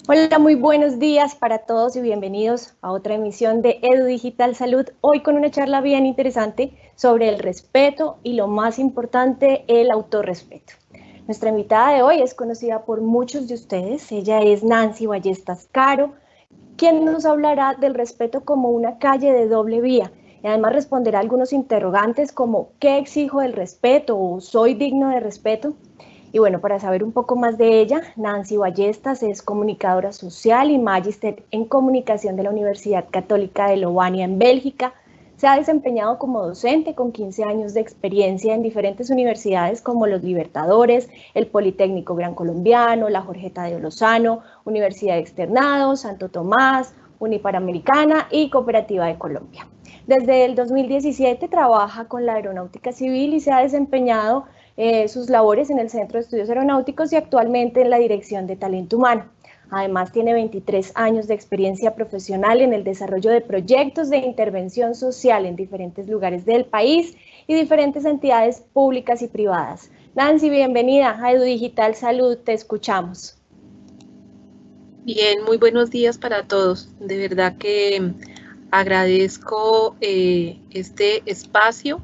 Hola, muy buenos días para todos y bienvenidos a otra emisión de Edu Digital Salud. Hoy con una charla bien interesante sobre el respeto y lo más importante, el autorrespeto. Nuestra invitada de hoy es conocida por muchos de ustedes. Ella es Nancy Ballestas Caro, quien nos hablará del respeto como una calle de doble vía y además responderá algunos interrogantes como ¿qué exijo del respeto? O ¿soy digno de respeto? Y bueno, para saber un poco más de ella, Nancy Ballestas es comunicadora social y magíster en comunicación de la Universidad Católica de Lovania en Bélgica. Se ha desempeñado como docente con 15 años de experiencia en diferentes universidades como los Libertadores, el Politécnico Gran Colombiano, la Jorge Tadeo Lozano, Universidad de Externados, Santo Tomás, Uniparamericana y Cooperativa de Colombia. Desde el 2017 trabaja con la aeronáutica civil y se ha desempeñado sus labores en el Centro de Estudios Aeronáuticos y actualmente en la Dirección de Talento Humano. Además, tiene 23 años de experiencia profesional en el desarrollo de proyectos de intervención social en diferentes lugares del país y diferentes entidades públicas y privadas. Nancy, bienvenida a Edu Digital Salud, te escuchamos. Bien, muy buenos días para todos. De verdad que agradezco este espacio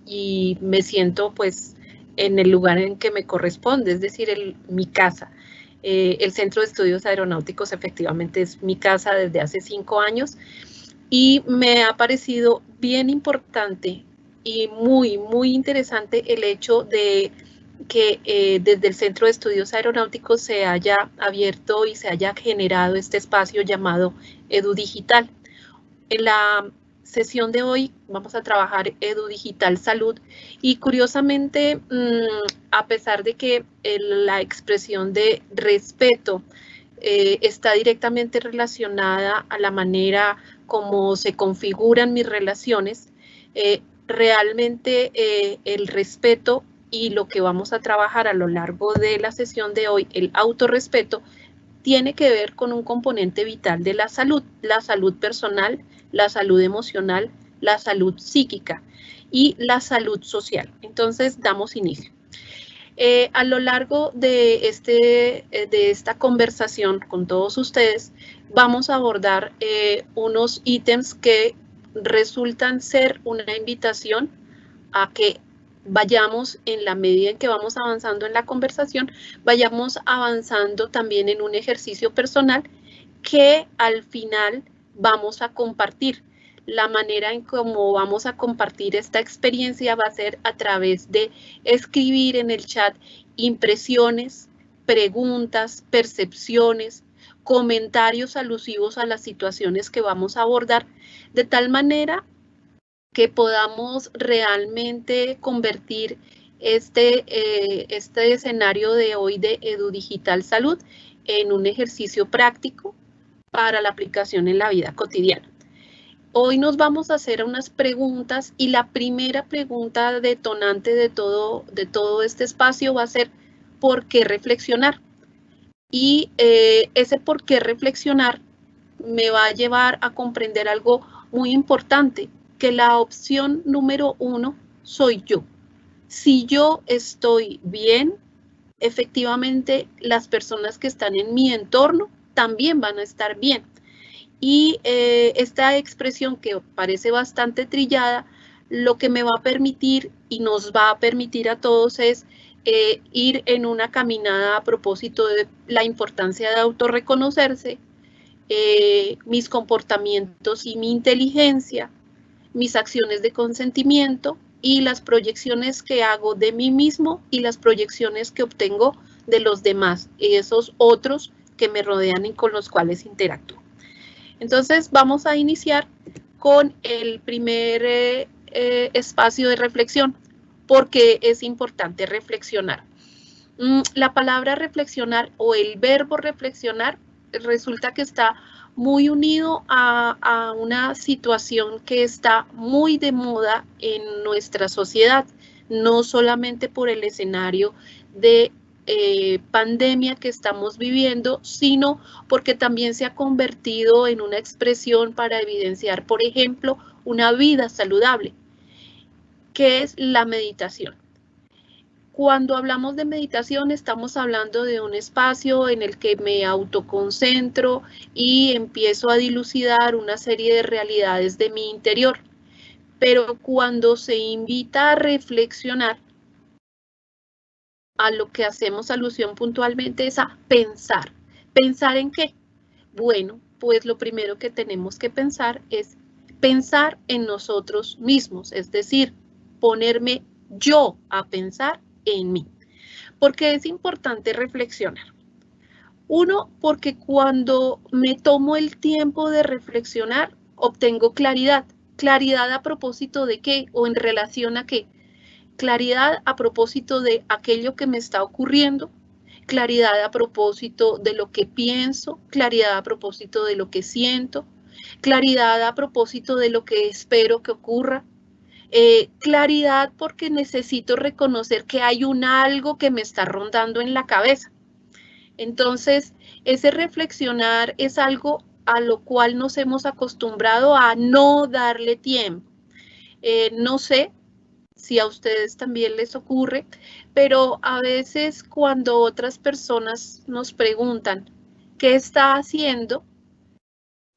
y me siento pues en el lugar en que me corresponde, es decir, mi casa. El Centro de Estudios Aeronáuticos efectivamente es mi casa desde hace 5 años y me ha parecido bien importante y muy interesante el hecho de que desde el Centro de Estudios Aeronáuticos se haya abierto y se haya generado este espacio llamado Edu Digital. En la sesión de hoy vamos a trabajar Edu Digital Salud y curiosamente, a pesar de que la expresión de respeto está directamente relacionada a la manera como se configuran mis relaciones, realmente el respeto y lo que vamos a trabajar a lo largo de la sesión de hoy, el autorrespeto, tiene que ver con un componente vital de la salud personal, la salud emocional, la salud psíquica y la salud social. Entonces, damos inicio. A lo largo de esta conversación con todos ustedes, vamos a abordar unos ítems que resultan ser una invitación a que vayamos, en la medida en que vamos avanzando en la conversación, vayamos avanzando también en un ejercicio personal que al final vamos a compartir. La manera en cómo vamos a compartir esta experiencia va a ser a través de escribir en el chat impresiones, preguntas, percepciones, comentarios alusivos a las situaciones que vamos a abordar, de tal manera que podamos realmente convertir este escenario de hoy de Edu Digital Salud en un ejercicio práctico para la aplicación en la vida cotidiana. Hoy nos vamos a hacer unas preguntas y la primera pregunta detonante de todo este espacio va a ser ¿por qué reflexionar? Y ese por qué reflexionar me va a llevar a comprender algo muy importante, que la opción número 1 soy yo. Si yo estoy bien, efectivamente las personas que están en mi entorno también van a estar bien. Y esta expresión que parece bastante trillada, lo que me va a permitir y nos va a permitir a todos es ir en una caminada a propósito de la importancia de autorreconocerse, mis comportamientos y mi inteligencia, mis acciones de consentimiento y las proyecciones que hago de mí mismo y las proyecciones que obtengo de los demás y esos otros que me rodean y con los cuales interactúo. Entonces vamos a iniciar con el primer espacio de reflexión, porque es importante reflexionar. La palabra reflexionar o el verbo reflexionar resulta que está muy unido a una situación que está muy de moda en nuestra sociedad, no solamente por el escenario de pandemia que estamos viviendo, sino porque también se ha convertido en una expresión para evidenciar, por ejemplo, una vida saludable, que es la meditación. Cuando hablamos de meditación, estamos hablando de un espacio en el que me autoconcentro y empiezo a dilucidar una serie de realidades de mi interior. Pero cuando se invita a reflexionar, a lo que hacemos alusión puntualmente es a pensar. ¿Pensar en qué? Bueno, pues lo primero que tenemos que pensar es pensar en nosotros mismos, es decir, ponerme yo a pensar en mí. Porque es importante reflexionar. Uno, porque cuando me tomo el tiempo de reflexionar, obtengo claridad. ¿Claridad a propósito de qué o en relación a qué? Claridad a propósito de aquello que me está ocurriendo, claridad a propósito de lo que pienso, claridad a propósito de lo que siento, claridad a propósito de lo que espero que ocurra, claridad porque necesito reconocer que hay un algo que me está rondando en la cabeza. Entonces, ese reflexionar es algo a lo cual nos hemos acostumbrado a no darle tiempo. No sé si a ustedes también les ocurre, pero a veces cuando otras personas nos preguntan qué está haciendo,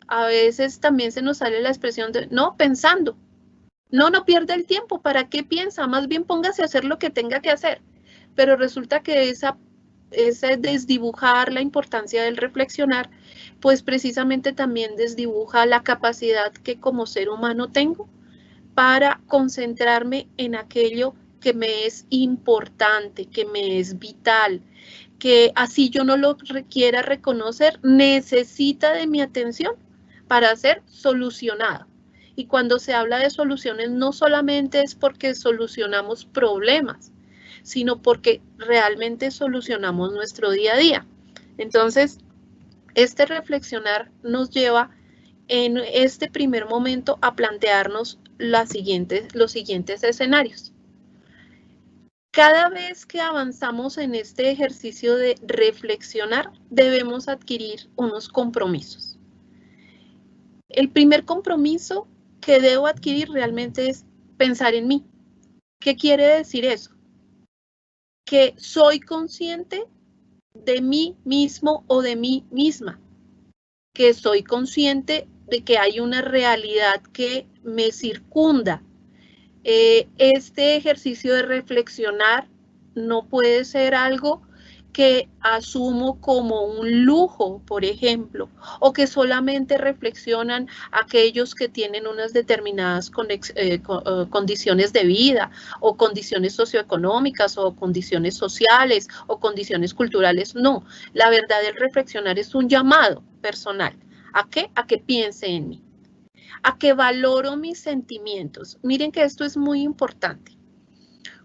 a veces también se nos sale la expresión de no, pensando. No pierda el tiempo, ¿para qué piensa? Más bien póngase a hacer lo que tenga que hacer. Pero resulta que ese desdibujar la importancia del reflexionar, pues precisamente también desdibuja la capacidad que como ser humano tengo para concentrarme en aquello que me es importante, que me es vital, que así yo no lo quiera reconocer, necesita de mi atención para ser solucionado. Y cuando se habla de soluciones, no solamente es porque solucionamos problemas, sino porque realmente solucionamos nuestro día a día. Entonces, este reflexionar nos lleva en este primer momento a plantearnos los siguientes escenarios. Cada vez que avanzamos en este ejercicio de reflexionar, debemos adquirir unos compromisos. El primer compromiso que debo adquirir realmente es pensar en mí. ¿Qué quiere decir eso? Que soy consciente de mí mismo o de mí misma, que soy consciente de que hay una realidad que me circunda. Este ejercicio de reflexionar no puede ser algo que asumo como un lujo, por ejemplo, o que solamente reflexionan aquellos que tienen unas determinadas condiciones de vida, o condiciones socioeconómicas, o condiciones sociales, o condiciones culturales. No, la verdad del reflexionar es un llamado personal. ¿A qué? A que piense en mí, a que valoro mis sentimientos. Miren que esto es muy importante.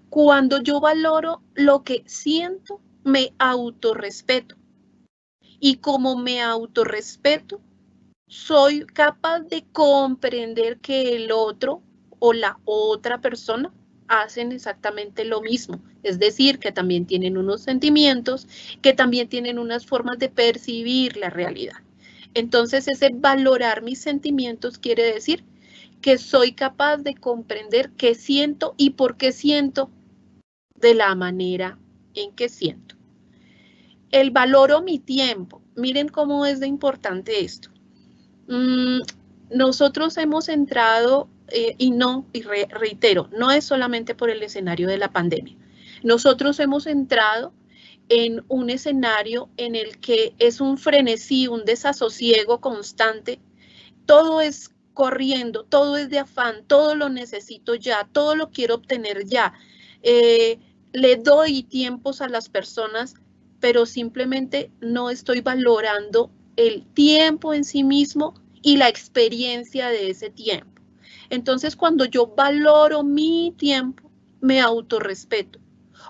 Cuando yo valoro lo que siento, me autorrespeto. Y como me autorrespeto, soy capaz de comprender que el otro o la otra persona hacen exactamente lo mismo. Es decir, que también tienen unos sentimientos, que también tienen unas formas de percibir la realidad. Entonces, ese valorar mis sentimientos quiere decir que soy capaz de comprender qué siento y por qué siento de la manera en que siento. El valoro mi tiempo. Miren cómo es de importante esto. Nosotros hemos entrado, reitero, no es solamente por el escenario de la pandemia. Nosotros hemos entrado en un escenario en el que es un frenesí, un desasosiego constante. Todo es corriendo, todo es de afán, todo lo necesito ya, todo lo quiero obtener ya. Le doy tiempos a las personas, pero simplemente no estoy valorando el tiempo en sí mismo y la experiencia de ese tiempo. Entonces, cuando yo valoro mi tiempo, me autorrespeto.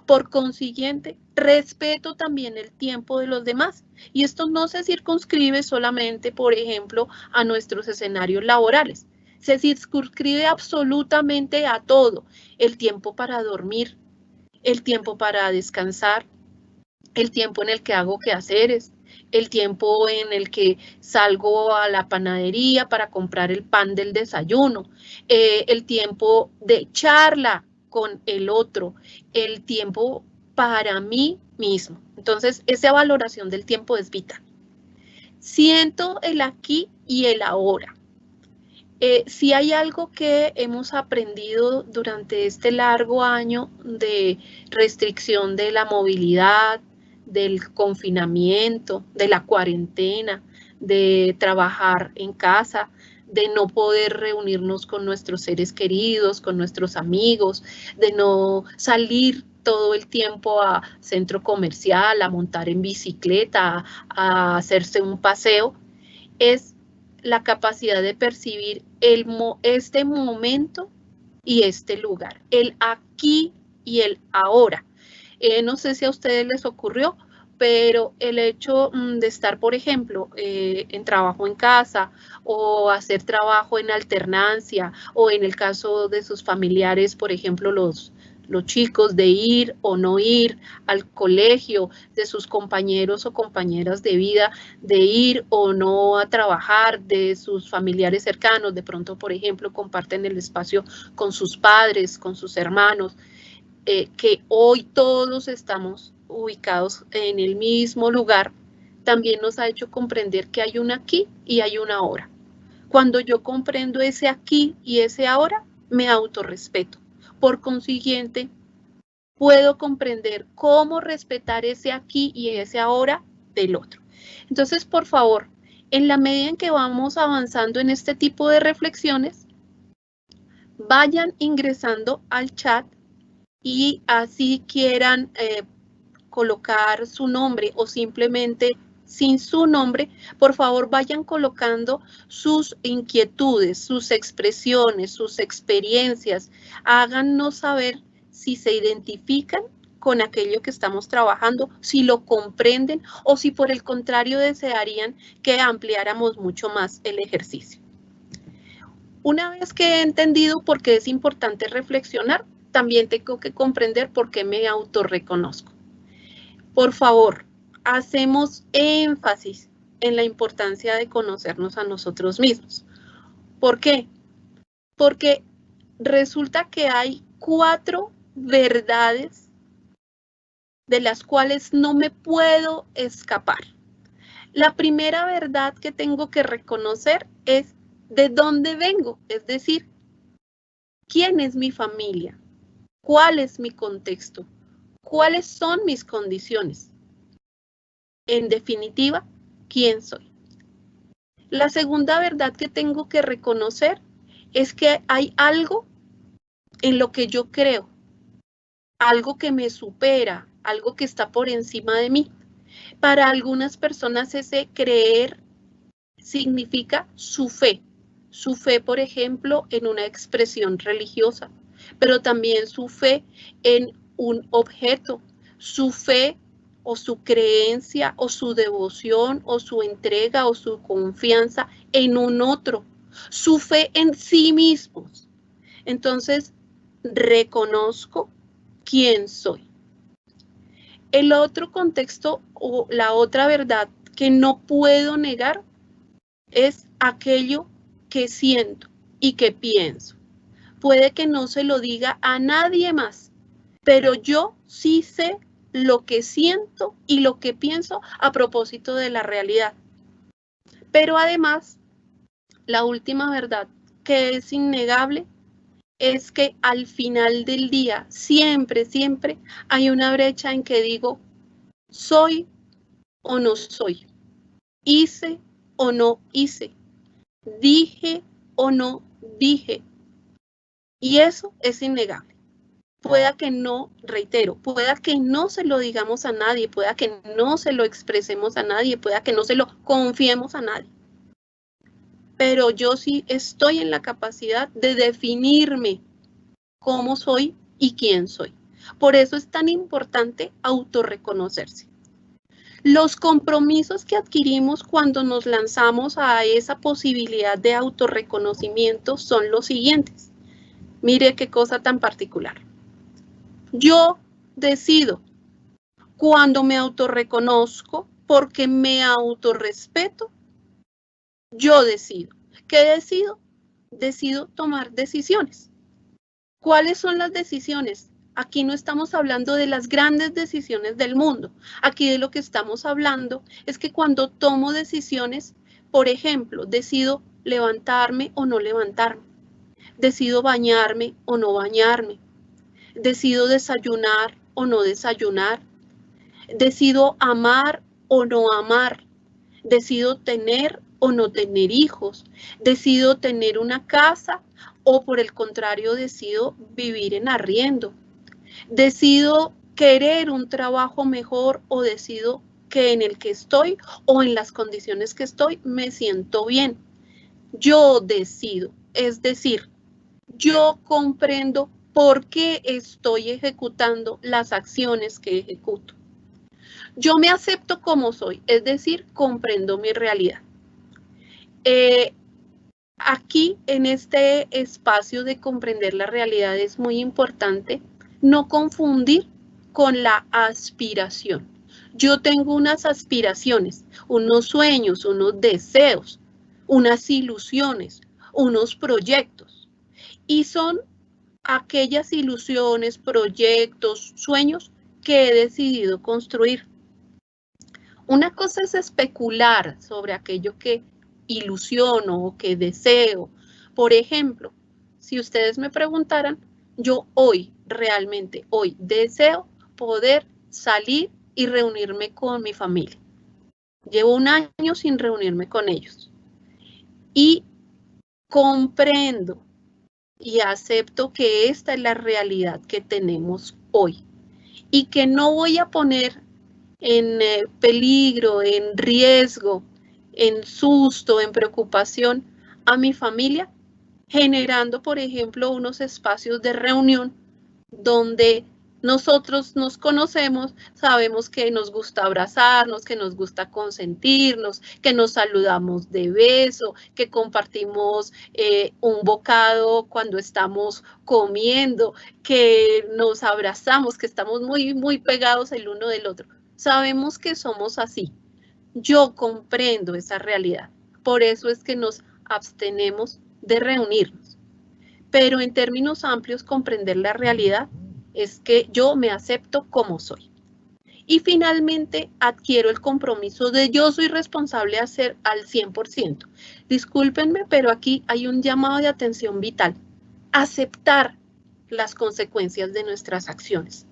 Por consiguiente, respeto también el tiempo de los demás. Y esto no se circunscribe solamente, por ejemplo, a nuestros escenarios laborales. Se circunscribe absolutamente a todo. El tiempo para dormir, el tiempo para descansar, el tiempo en el que hago quehaceres, el tiempo en el que salgo a la panadería para comprar el pan del desayuno, el tiempo de charla con el otro, el tiempo para mí mismo. Entonces, esa valoración del tiempo es vital. Siento el aquí y el ahora. Si hay algo que hemos aprendido durante este largo año de restricción de la movilidad, del confinamiento, de la cuarentena, de trabajar en casa, de no poder reunirnos con nuestros seres queridos, con nuestros amigos, de no salir todo el tiempo a centro comercial, a montar en bicicleta, a hacerse un paseo, es la capacidad de percibir este momento y este lugar, el aquí y el ahora. No sé si a ustedes les ocurrió, pero el hecho de estar, por ejemplo, en trabajo en casa o hacer trabajo en alternancia o en el caso de sus familiares, por ejemplo, los chicos, de ir o no ir al colegio, de sus compañeros o compañeras de vida, de ir o no a trabajar, de sus familiares cercanos, de pronto, por ejemplo, comparten el espacio con sus padres, con sus hermanos, que hoy todos estamos ubicados en el mismo lugar, también nos ha hecho comprender que hay un aquí y hay un ahora. Cuando yo comprendo ese aquí y ese ahora, me autorrespeto. Por consiguiente, puedo comprender cómo respetar ese aquí y ese ahora del otro. Entonces, por favor, en la medida en que vamos avanzando en este tipo de reflexiones, vayan ingresando al chat y así quieran colocar su nombre o simplemente sin su nombre, por favor vayan colocando sus inquietudes, sus expresiones, sus experiencias. Háganos saber si se identifican con aquello que estamos trabajando, si lo comprenden o si por el contrario desearían que ampliáramos mucho más el ejercicio. Una vez que he entendido por qué es importante reflexionar, también tengo que comprender por qué me autorreconozco. Por favor, hacemos énfasis en la importancia de conocernos a nosotros mismos. ¿Por qué? Porque resulta que hay 4 verdades de las cuales no me puedo escapar. La primera verdad que tengo que reconocer es de dónde vengo, es decir, quién es mi familia, cuál es mi contexto, cuáles son mis condiciones. En definitiva, quién soy. La segunda verdad que tengo que reconocer es que hay algo en lo que yo creo, algo que me supera, algo que está por encima de mí. Para algunas personas ese creer significa su fe, por ejemplo, en una expresión religiosa, pero también su fe en un objeto, su fe o su creencia o su devoción o su entrega o su confianza en un otro, su fe en sí mismos. Entonces, reconozco quién soy. El otro contexto o la otra verdad que no puedo negar es aquello que siento y que pienso. Puede que no se lo diga a nadie más, pero yo sí sé lo que siento y lo que pienso a propósito de la realidad. Pero además, la última verdad que es innegable es que al final del día, siempre hay una brecha en que digo, soy o no soy, hice o no hice, dije o no dije. Y eso es innegable. Pueda que no, reitero, pueda que no se lo digamos a nadie, pueda que no se lo expresemos a nadie, pueda que no se lo confiemos a nadie. Pero yo sí estoy en la capacidad de definirme cómo soy y quién soy. Por eso es tan importante autorreconocerse. Los compromisos que adquirimos cuando nos lanzamos a esa posibilidad de autorreconocimiento son los siguientes. Mire qué cosa tan particular. Yo decido cuando me autorreconozco porque me autorrespeto. Yo decido. ¿Qué decido? Decido tomar decisiones. ¿Cuáles son las decisiones? Aquí no estamos hablando de las grandes decisiones del mundo. Aquí de lo que estamos hablando es que cuando tomo decisiones, por ejemplo, decido levantarme o no levantarme, decido bañarme o no bañarme, decido desayunar o no desayunar, decido amar o no amar, decido tener o no tener hijos, decido tener una casa o por el contrario decido vivir en arriendo, decido querer un trabajo mejor o decido que en el que estoy o en las condiciones que estoy me siento bien. Yo decido, es decir, yo comprendo por qué estoy ejecutando las acciones que ejecuto. Yo me acepto como soy, es decir, comprendo mi realidad. Aquí, en este espacio de comprender la realidad, es muy importante no confundir con la aspiración. Yo tengo unas aspiraciones, unos sueños, unos deseos, unas ilusiones, unos proyectos. Y son aquellas ilusiones, proyectos, sueños que he decidido construir. Una cosa es especular sobre aquello que ilusiono o que deseo. Por ejemplo, si ustedes me preguntaran, yo hoy, realmente hoy, deseo poder salir y reunirme con mi familia. Llevo un año sin reunirme con ellos. Y comprendo y acepto que esta es la realidad que tenemos hoy. Y que no voy a poner en peligro, en riesgo, en susto, en preocupación a mi familia, generando, por ejemplo, unos espacios de reunión donde nosotros nos conocemos, sabemos que nos gusta abrazarnos, que nos gusta consentirnos, que nos saludamos de beso, que compartimos un bocado cuando estamos comiendo, que nos abrazamos, que estamos muy, muy pegados el uno del otro. Sabemos que somos así. Yo comprendo esa realidad. Por eso es que nos abstenemos de reunirnos. Pero en términos amplios, comprender la realidad es que yo me acepto como soy. Y finalmente adquiero el compromiso de yo soy responsable de hacer al 100%. Discúlpenme, pero aquí hay un llamado de atención vital. Aceptar las consecuencias de nuestras acciones.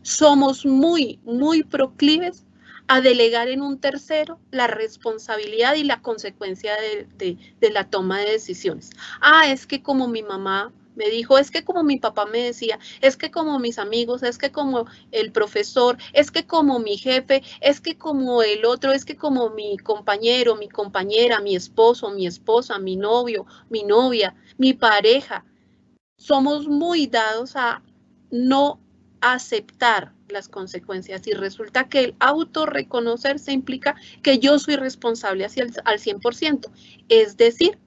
Somos muy, muy proclives a delegar en un tercero la responsabilidad y la consecuencia de la toma de decisiones. Ah, es que como mi mamá me dijo, es que como mi papá me decía, es que como mis amigos, es que como el profesor, es que como mi jefe, es que como el otro, es que como mi compañero, mi compañera, mi esposo, mi esposa, mi novio, mi novia, mi pareja. Somos muy dados a no aceptar las consecuencias y resulta que el autorreconocerse implica que yo soy responsable al 100%. Es decir,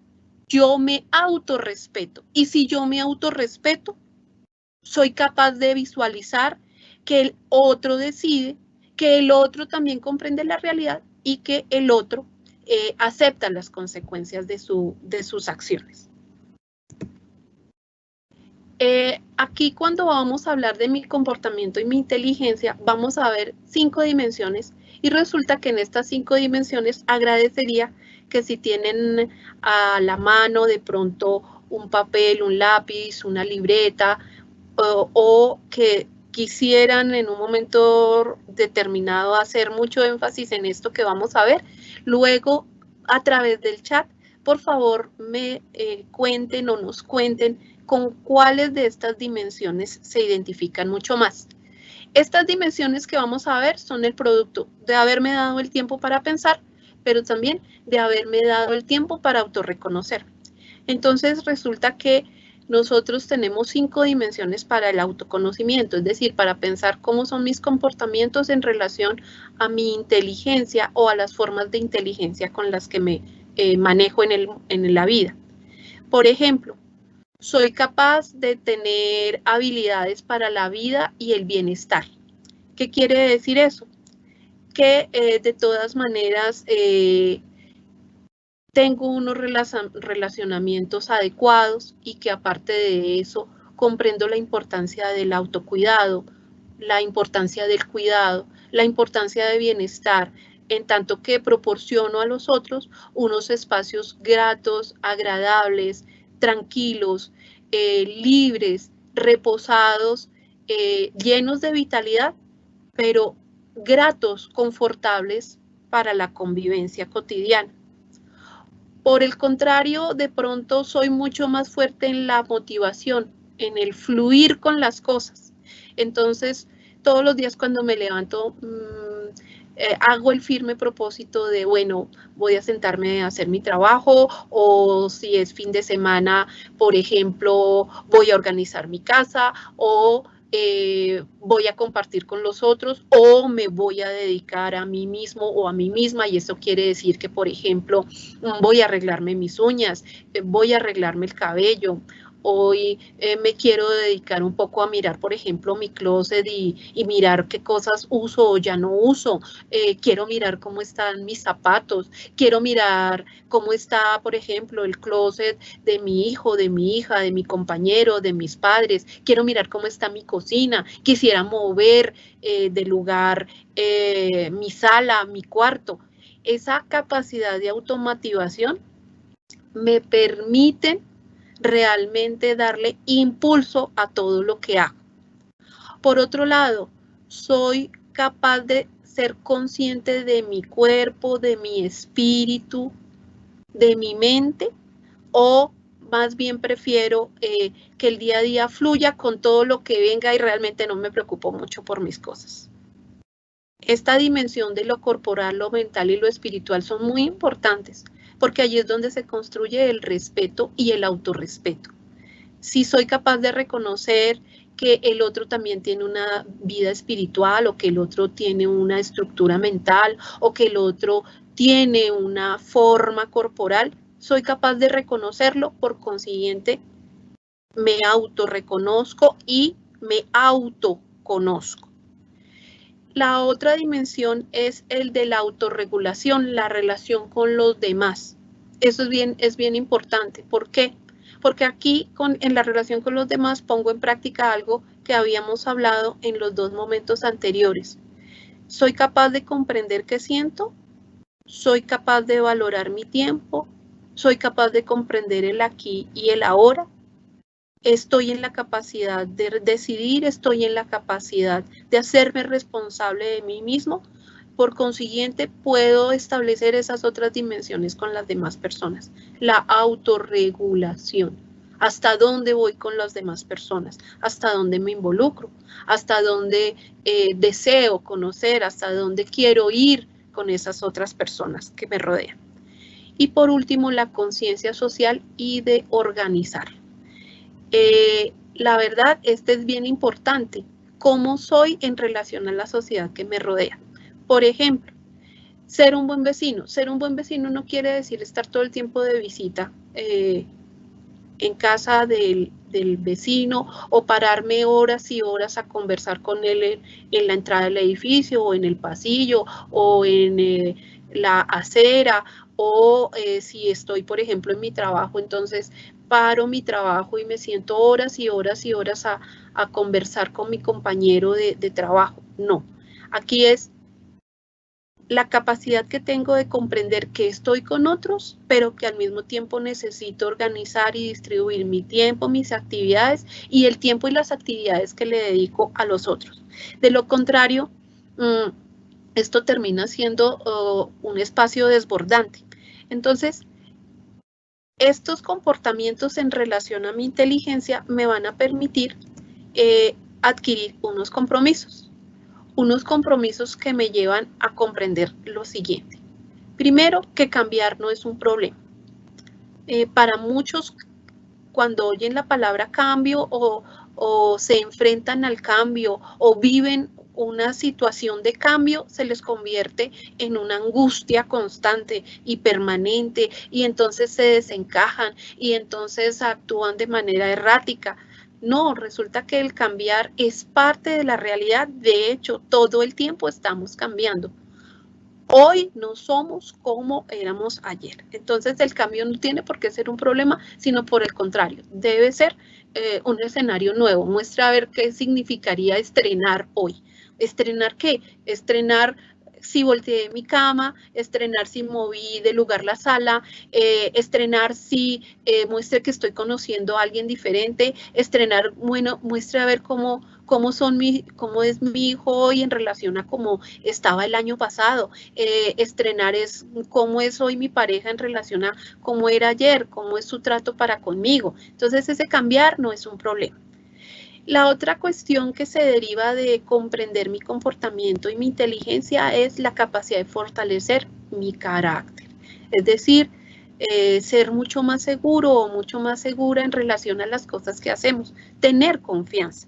yo me autorrespeto y si yo me autorrespeto, soy capaz de visualizar que el otro decide, que el otro también comprende la realidad y que el otro acepta las consecuencias de sus acciones. Aquí cuando vamos a hablar de mi comportamiento y mi inteligencia, vamos a ver 5 dimensiones y resulta que en estas 5 dimensiones agradecería que si tienen a la mano de pronto un papel, un lápiz, una libreta o que quisieran en un momento determinado hacer mucho énfasis en esto que vamos a ver, luego a través del chat, por favor me cuenten o nos cuenten con cuáles de estas dimensiones se identifican mucho más. Estas dimensiones que vamos a ver son el producto de haberme dado el tiempo para pensar, pero también de haberme dado el tiempo para autorreconocer. Entonces resulta que nosotros tenemos 5 dimensiones para el autoconocimiento, es decir, para pensar cómo son mis comportamientos en relación a mi inteligencia o a las formas de inteligencia con las que me manejo en la vida. Por ejemplo, soy capaz de tener habilidades para la vida y el bienestar. ¿Qué quiere decir eso? Que de todas maneras tengo unos relacionamientos adecuados y que aparte de eso comprendo la importancia del autocuidado, la importancia del cuidado, la importancia de bienestar, en tanto que proporciono a los otros unos espacios gratos, agradables, tranquilos, libres, reposados, llenos de vitalidad, pero gratos, confortables para la convivencia cotidiana. Por el contrario, de pronto soy mucho más fuerte en la motivación, en el fluir con las cosas. Entonces, todos los días cuando me levanto, hago el firme propósito de, bueno, voy a sentarme a hacer mi trabajo, o si es fin de semana, por ejemplo, voy a organizar mi casa, o voy a compartir con los otros, o me voy a dedicar a mí mismo o a mí misma, y eso quiere decir que, por ejemplo, voy a arreglarme mis uñas, voy a arreglarme el cabello. Hoy me quiero dedicar un poco a mirar, por ejemplo, mi closet y mirar qué cosas uso o ya no uso. Quiero mirar cómo están mis zapatos. Quiero mirar cómo está, por ejemplo, el closet de mi hijo, de mi hija, de mi compañero, de mis padres. Quiero mirar cómo está mi cocina. Quisiera mover de lugar mi sala, mi cuarto. Esa capacidad de automatización me permite realmente darle impulso a todo lo que hago. Por otro lado, soy capaz de ser consciente de mi cuerpo, de mi espíritu, de mi mente, o más bien prefiero que el día a día fluya con todo lo que venga y realmente no me preocupo mucho por mis cosas. Esta dimensión de lo corporal, lo mental y lo espiritual son muy importantes, porque allí es donde se construye el respeto y el autorrespeto. Si soy capaz de reconocer que el otro también tiene una vida espiritual, o que el otro tiene una estructura mental, o que el otro tiene una forma corporal, soy capaz de reconocerlo, por consiguiente, me autorreconozco y me autoconozco. La otra dimensión es el de la autorregulación, la relación con los demás. Eso es bien importante. ¿Por qué? Porque aquí en la relación con los demás pongo en práctica algo que habíamos hablado en los dos momentos anteriores. Soy capaz de comprender qué siento, soy capaz de valorar mi tiempo, soy capaz de comprender el aquí y el ahora. Estoy en la capacidad de decidir, estoy en la capacidad de hacerme responsable de mí mismo. Por consiguiente, puedo establecer esas otras dimensiones con las demás personas. La autorregulación. ¿Hasta dónde voy con las demás personas? ¿Hasta dónde me involucro? ¿Hasta dónde deseo conocer? ¿Hasta dónde quiero ir con esas otras personas que me rodean? Y por último, la conciencia social y de organizar. La verdad, este es bien importante. ¿Cómo soy en relación a la sociedad que me rodea? Por ejemplo, ser un buen vecino. Ser un buen vecino no quiere decir estar todo el tiempo de visita en casa del vecino, o pararme horas y horas a conversar con él en la entrada del edificio, o en el pasillo, o en la acera, o si estoy, por ejemplo, en mi trabajo, entonces paro mi trabajo y me siento horas y horas y horas a conversar con mi compañero de trabajo. No, aquí es la capacidad que tengo de comprender que estoy con otros, pero que al mismo tiempo necesito organizar y distribuir mi tiempo, mis actividades y el tiempo y las actividades que le dedico a los otros. De lo contrario, esto termina siendo un espacio desbordante. Entonces, estos comportamientos en relación a mi inteligencia me van a permitir adquirir unos compromisos que me llevan a comprender lo siguiente. Primero, que cambiar no es un problema. Para muchos, cuando oyen la palabra cambio o se enfrentan al cambio o viven una situación de cambio, se les convierte en una angustia constante y permanente, y entonces se desencajan y entonces actúan de manera errática. No, resulta que el cambiar es parte de la realidad. De hecho, todo el tiempo estamos cambiando. Hoy no somos como éramos ayer. Entonces, el cambio no tiene por qué ser un problema, sino por el contrario, debe ser un escenario nuevo, muestra a ver qué significaría estrenar hoy. ¿Estrenar qué? Estrenar si volteé mi cama, estrenar si moví de lugar la sala, estrenar si muestre que estoy conociendo a alguien diferente, estrenar, bueno, muestre a ver cómo es mi hijo hoy en relación a cómo estaba el año pasado. Estrenar es cómo es hoy mi pareja en relación a cómo era ayer, cómo es su trato para conmigo. Entonces ese cambiar no es un problema. La otra cuestión que se deriva de comprender mi comportamiento y mi inteligencia es la capacidad de fortalecer mi carácter. Es decir, ser mucho más seguro o mucho más segura en relación a las cosas que hacemos. Tener confianza.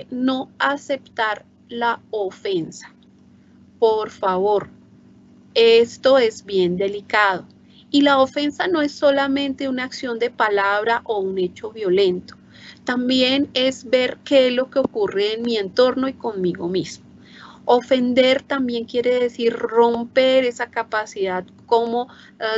No aceptar la ofensa. Por favor, esto es bien delicado. Y la ofensa no es solamente una acción de palabra o un hecho violento. También es ver qué es lo que ocurre en mi entorno y conmigo mismo. Ofender también quiere decir romper esa capacidad como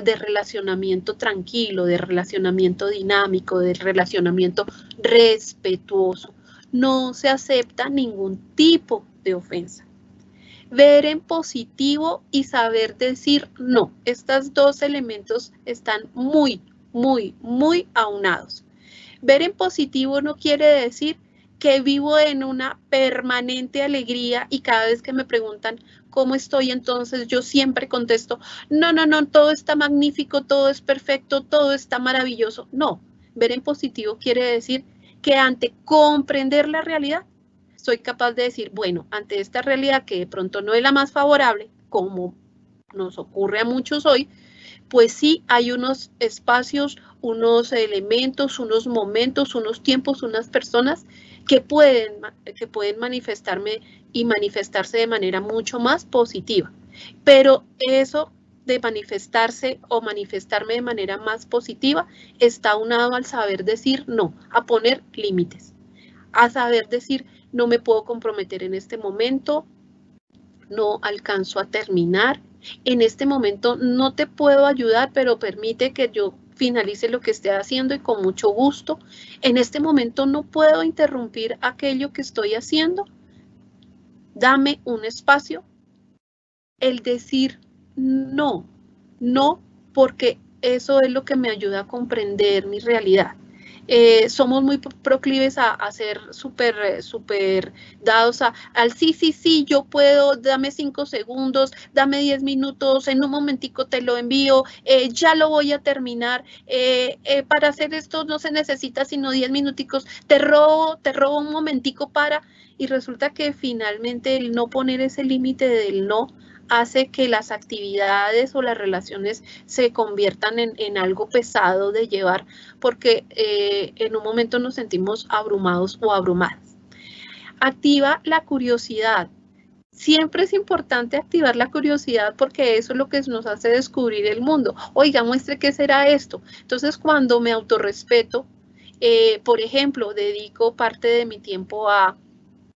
de relacionamiento tranquilo, de relacionamiento dinámico, de relacionamiento respetuoso. No se acepta ningún tipo de ofensa. Ver en positivo y saber decir no. Estos dos elementos están muy aunados. Ver en positivo no quiere decir que vivo en una permanente alegría y cada vez que me preguntan cómo estoy, entonces yo siempre contesto, no, todo está magnífico, todo es perfecto, todo está maravilloso. No, ver en positivo quiere decir que ante comprender la realidad, soy capaz de decir, bueno, ante esta realidad que de pronto no es la más favorable, como nos ocurre a muchos hoy, pues sí hay unos espacios, unos elementos, unos momentos, unos tiempos, unas personas que pueden manifestarme y manifestarse de manera mucho más positiva. Pero eso de manifestarse o manifestarme de manera más positiva está aunado al saber decir no, a poner límites, a saber decir no me puedo comprometer en este momento, no alcanzo a terminar. En este momento no te puedo ayudar, pero permite que yo finalice lo que esté haciendo y con mucho gusto. En este momento no puedo interrumpir aquello que estoy haciendo. Dame un espacio. El decir no, porque eso es lo que me ayuda a comprender mi realidad. Somos muy proclives a ser súper dados al sí, yo puedo, dame 5 segundos, dame 10 minutos, en un momentico te lo envío, ya lo voy a terminar, para hacer esto no se necesita sino 10 minuticos, te robo un momentico y resulta que finalmente el no poner ese límite del no hace que las actividades o las relaciones se conviertan en algo pesado de llevar porque en un momento nos sentimos abrumados o abrumadas. Activa la curiosidad. Siempre es importante activar la curiosidad porque eso es lo que nos hace descubrir el mundo. Oiga, muestre qué será esto. Entonces, cuando me autorrespeto, por ejemplo, dedico parte de mi tiempo a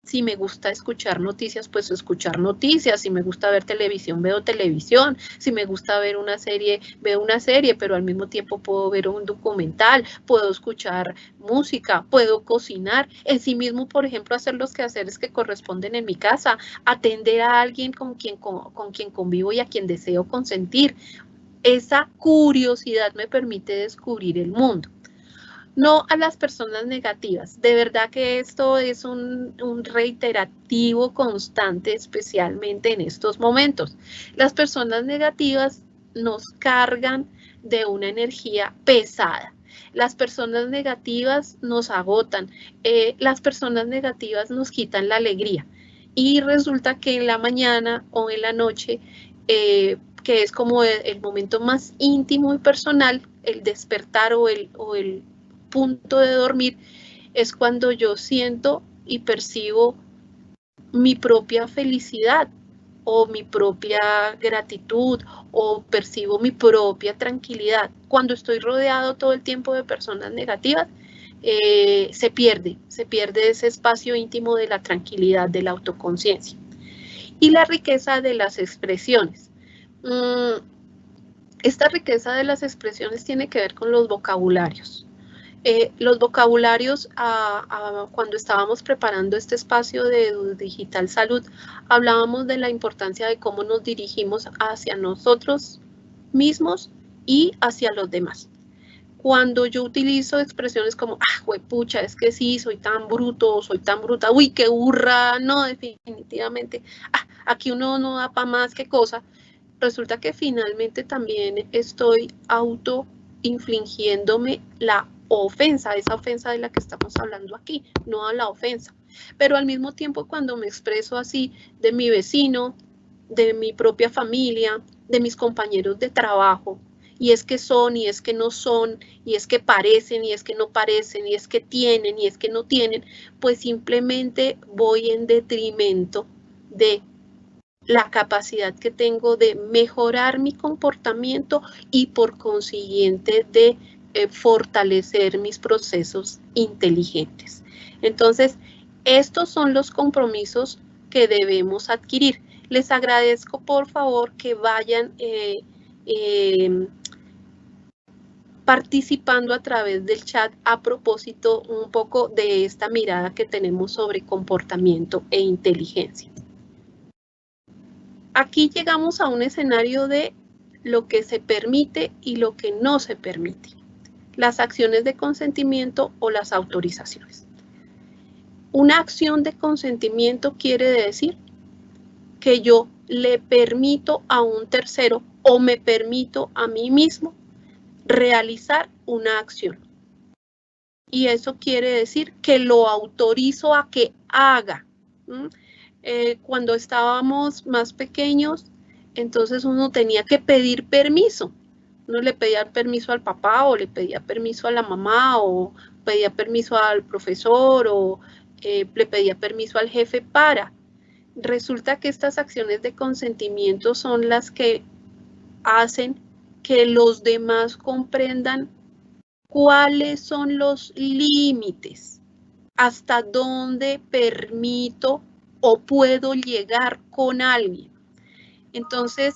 si me gusta escuchar noticias, pues escuchar noticias. Si me gusta ver televisión, veo televisión. Si me gusta ver una serie, veo una serie, pero al mismo tiempo puedo ver un documental, puedo escuchar música, puedo cocinar. En sí mismo, por ejemplo, hacer los quehaceres que corresponden en mi casa, atender a alguien con quien convivo y a quien deseo consentir. Esa curiosidad me permite descubrir el mundo. No a las personas negativas. De verdad que esto es un reiterativo constante, especialmente en estos momentos. Las personas negativas nos cargan de una energía pesada. Las personas negativas nos agotan. Las personas negativas nos quitan la alegría. Y resulta que en la mañana o en la noche, que es como el momento más íntimo y personal, el despertar o el punto de dormir, es cuando yo siento y percibo mi propia felicidad o mi propia gratitud o percibo mi propia tranquilidad. Cuando estoy rodeado todo el tiempo de personas negativas, se pierde ese espacio íntimo de la tranquilidad, de la autoconciencia. Y la riqueza de las expresiones. Esta riqueza de las expresiones tiene que ver con los vocabularios. Los vocabularios, cuando estábamos preparando este espacio de Digital Salud, hablábamos de la importancia de cómo nos dirigimos hacia nosotros mismos y hacia los demás. Cuando yo utilizo expresiones como, juepucha, es que sí, soy tan bruto, soy tan bruta, uy, qué burra, no, definitivamente, aquí uno no da para más que cosa, resulta que finalmente también estoy infligiéndome la ofensa, esa ofensa de la que estamos hablando aquí, no a la ofensa. Pero al mismo tiempo, cuando me expreso así de mi vecino, de mi propia familia, de mis compañeros de trabajo, y es que son, y es que no son, y es que parecen, y es que no parecen, y es que tienen, y es que no tienen, pues simplemente voy en detrimento de la capacidad que tengo de mejorar mi comportamiento y por consiguiente de fortalecer mis procesos inteligentes. Entonces, estos son los compromisos que debemos adquirir. Les agradezco, por favor, que vayan participando a través del chat a propósito un poco de esta mirada que tenemos sobre comportamiento e inteligencia. Aquí llegamos a un escenario de lo que se permite y lo que no se permite. Las acciones de consentimiento o las autorizaciones. Una acción de consentimiento quiere decir que yo le permito a un tercero o me permito a mí mismo realizar una acción. Y eso quiere decir que lo autorizo a que haga. Cuando estábamos más pequeños, entonces uno tenía que pedir permiso. Uno le pedía permiso al papá o le pedía permiso a la mamá o pedía permiso al profesor o le pedía permiso al jefe para. Resulta que estas acciones de consentimiento son las que hacen que los demás comprendan cuáles son los límites, hasta dónde permito o puedo llegar con alguien. Entonces,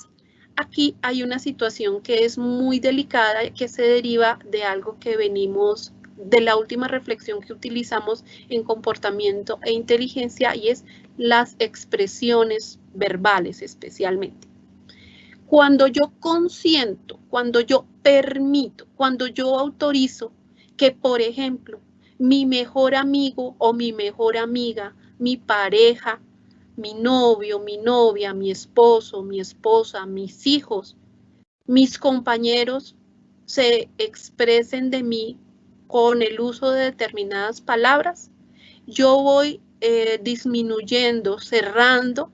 aquí hay una situación que es muy delicada, que se deriva de algo que venimos, de la última reflexión que utilizamos en comportamiento e inteligencia, y es las expresiones verbales especialmente. Cuando yo consiento, cuando yo permito, cuando yo autorizo que, por ejemplo, mi mejor amigo o mi mejor amiga, mi pareja, mi novio, mi novia, mi esposo, mi esposa, mis hijos, mis compañeros se expresen de mí con el uso de determinadas palabras, yo voy disminuyendo, cerrando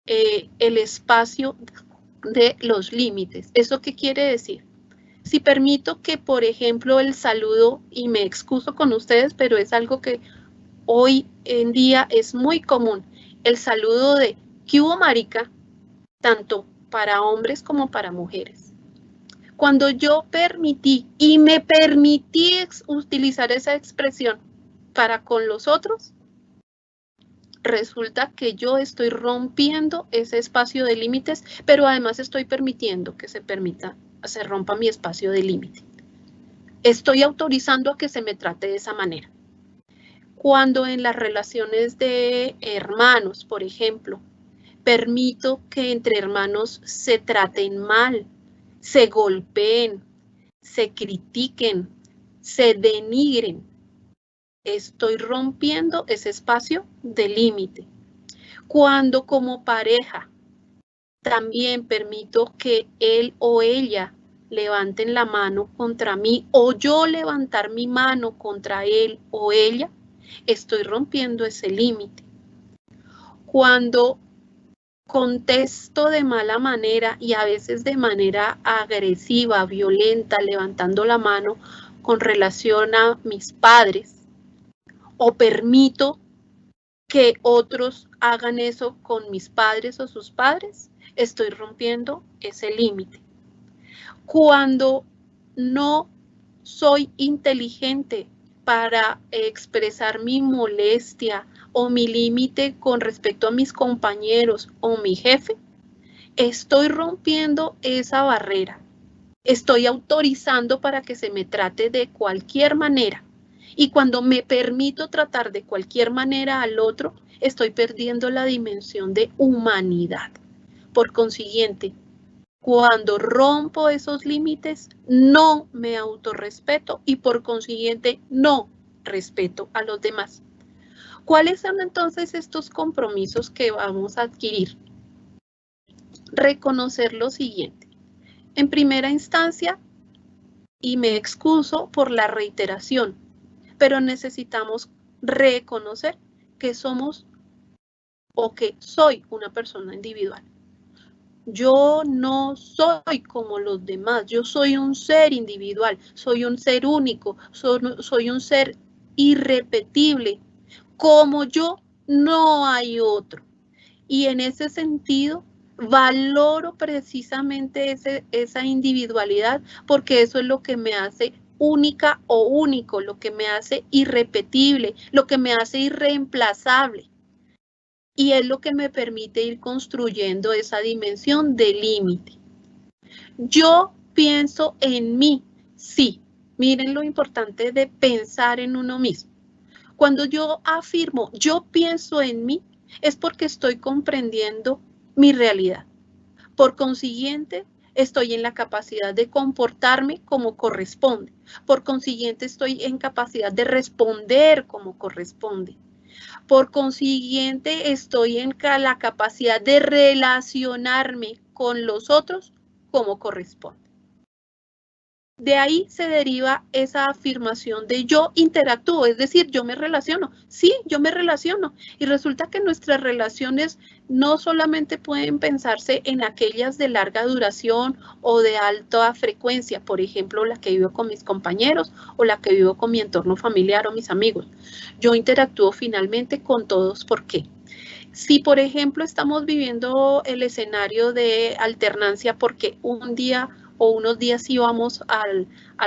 el espacio de los límites. ¿Eso qué quiere decir? Si permito que, por ejemplo, el saludo, y me excuso con ustedes, pero es algo que hoy en día es muy común, el saludo de ¿qué hubo, marica? Tanto para hombres como para mujeres. Cuando yo permití y me permití utilizar esa expresión para con los otros, resulta que yo estoy rompiendo ese espacio de límites, pero además estoy permitiendo que se rompa mi espacio de límite. Estoy autorizando a que se me trate de esa manera. Cuando en las relaciones de hermanos, por ejemplo, permito que entre hermanos se traten mal, se golpeen, se critiquen, se denigren, estoy rompiendo ese espacio de límite. Cuando como pareja también permito que él o ella levanten la mano contra mí o yo levantar mi mano contra él o ella, estoy rompiendo ese límite. Cuando contesto de mala manera y a veces de manera agresiva, violenta, levantando la mano con relación a mis padres, o permito que otros hagan eso con mis padres o sus padres, estoy rompiendo ese límite. Cuando no soy inteligente para expresar mi molestia o mi límite con respecto a mis compañeros o mi jefe, estoy rompiendo esa barrera. Estoy autorizando para que se me trate de cualquier manera. Y cuando me permito tratar de cualquier manera al otro, estoy perdiendo la dimensión de humanidad. Por consiguiente, cuando rompo esos límites, no me autorrespeto y por consiguiente no respeto a los demás. ¿Cuáles son entonces estos compromisos que vamos a adquirir? Reconocer lo siguiente. En primera instancia, y me excuso por la reiteración, pero necesitamos reconocer que somos o que soy una persona individual. Yo no soy como los demás, yo soy un ser individual, soy un ser único, soy un ser irrepetible. Como yo, no hay otro. Y en ese sentido, valoro precisamente esa individualidad porque eso es lo que me hace única o único, lo que me hace irrepetible, lo que me hace irreemplazable. Y es lo que me permite ir construyendo esa dimensión de límite. Yo pienso en mí, sí. Miren lo importante de pensar en uno mismo. Cuando yo afirmo, yo pienso en mí, es porque estoy comprendiendo mi realidad. Por consiguiente, estoy en la capacidad de comportarme como corresponde. Por consiguiente, estoy en capacidad de responder como corresponde. Por consiguiente, estoy en la capacidad de relacionarme con los otros como corresponde. De ahí se deriva esa afirmación de yo interactúo, es decir, yo me relaciono. Sí, yo me relaciono. Y resulta que nuestras relaciones no solamente pueden pensarse en aquellas de larga duración o de alta frecuencia, por ejemplo, la que vivo con mis compañeros o la que vivo con mi entorno familiar o mis amigos. Yo interactúo finalmente con todos. ¿Por qué? Si, por ejemplo, estamos viviendo el escenario de alternancia porque un día o unos días íbamos al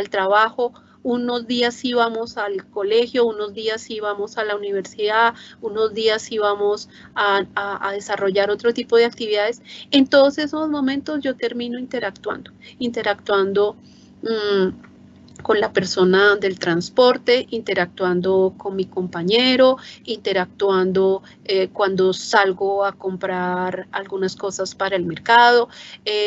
trabajo, unos días íbamos al colegio, unos días íbamos a la universidad, unos días íbamos a desarrollar otro tipo de actividades. En todos esos momentos yo termino interactuando con la persona del transporte, interactuando con mi compañero, interactuando cuando salgo a comprar algunas cosas para el mercado.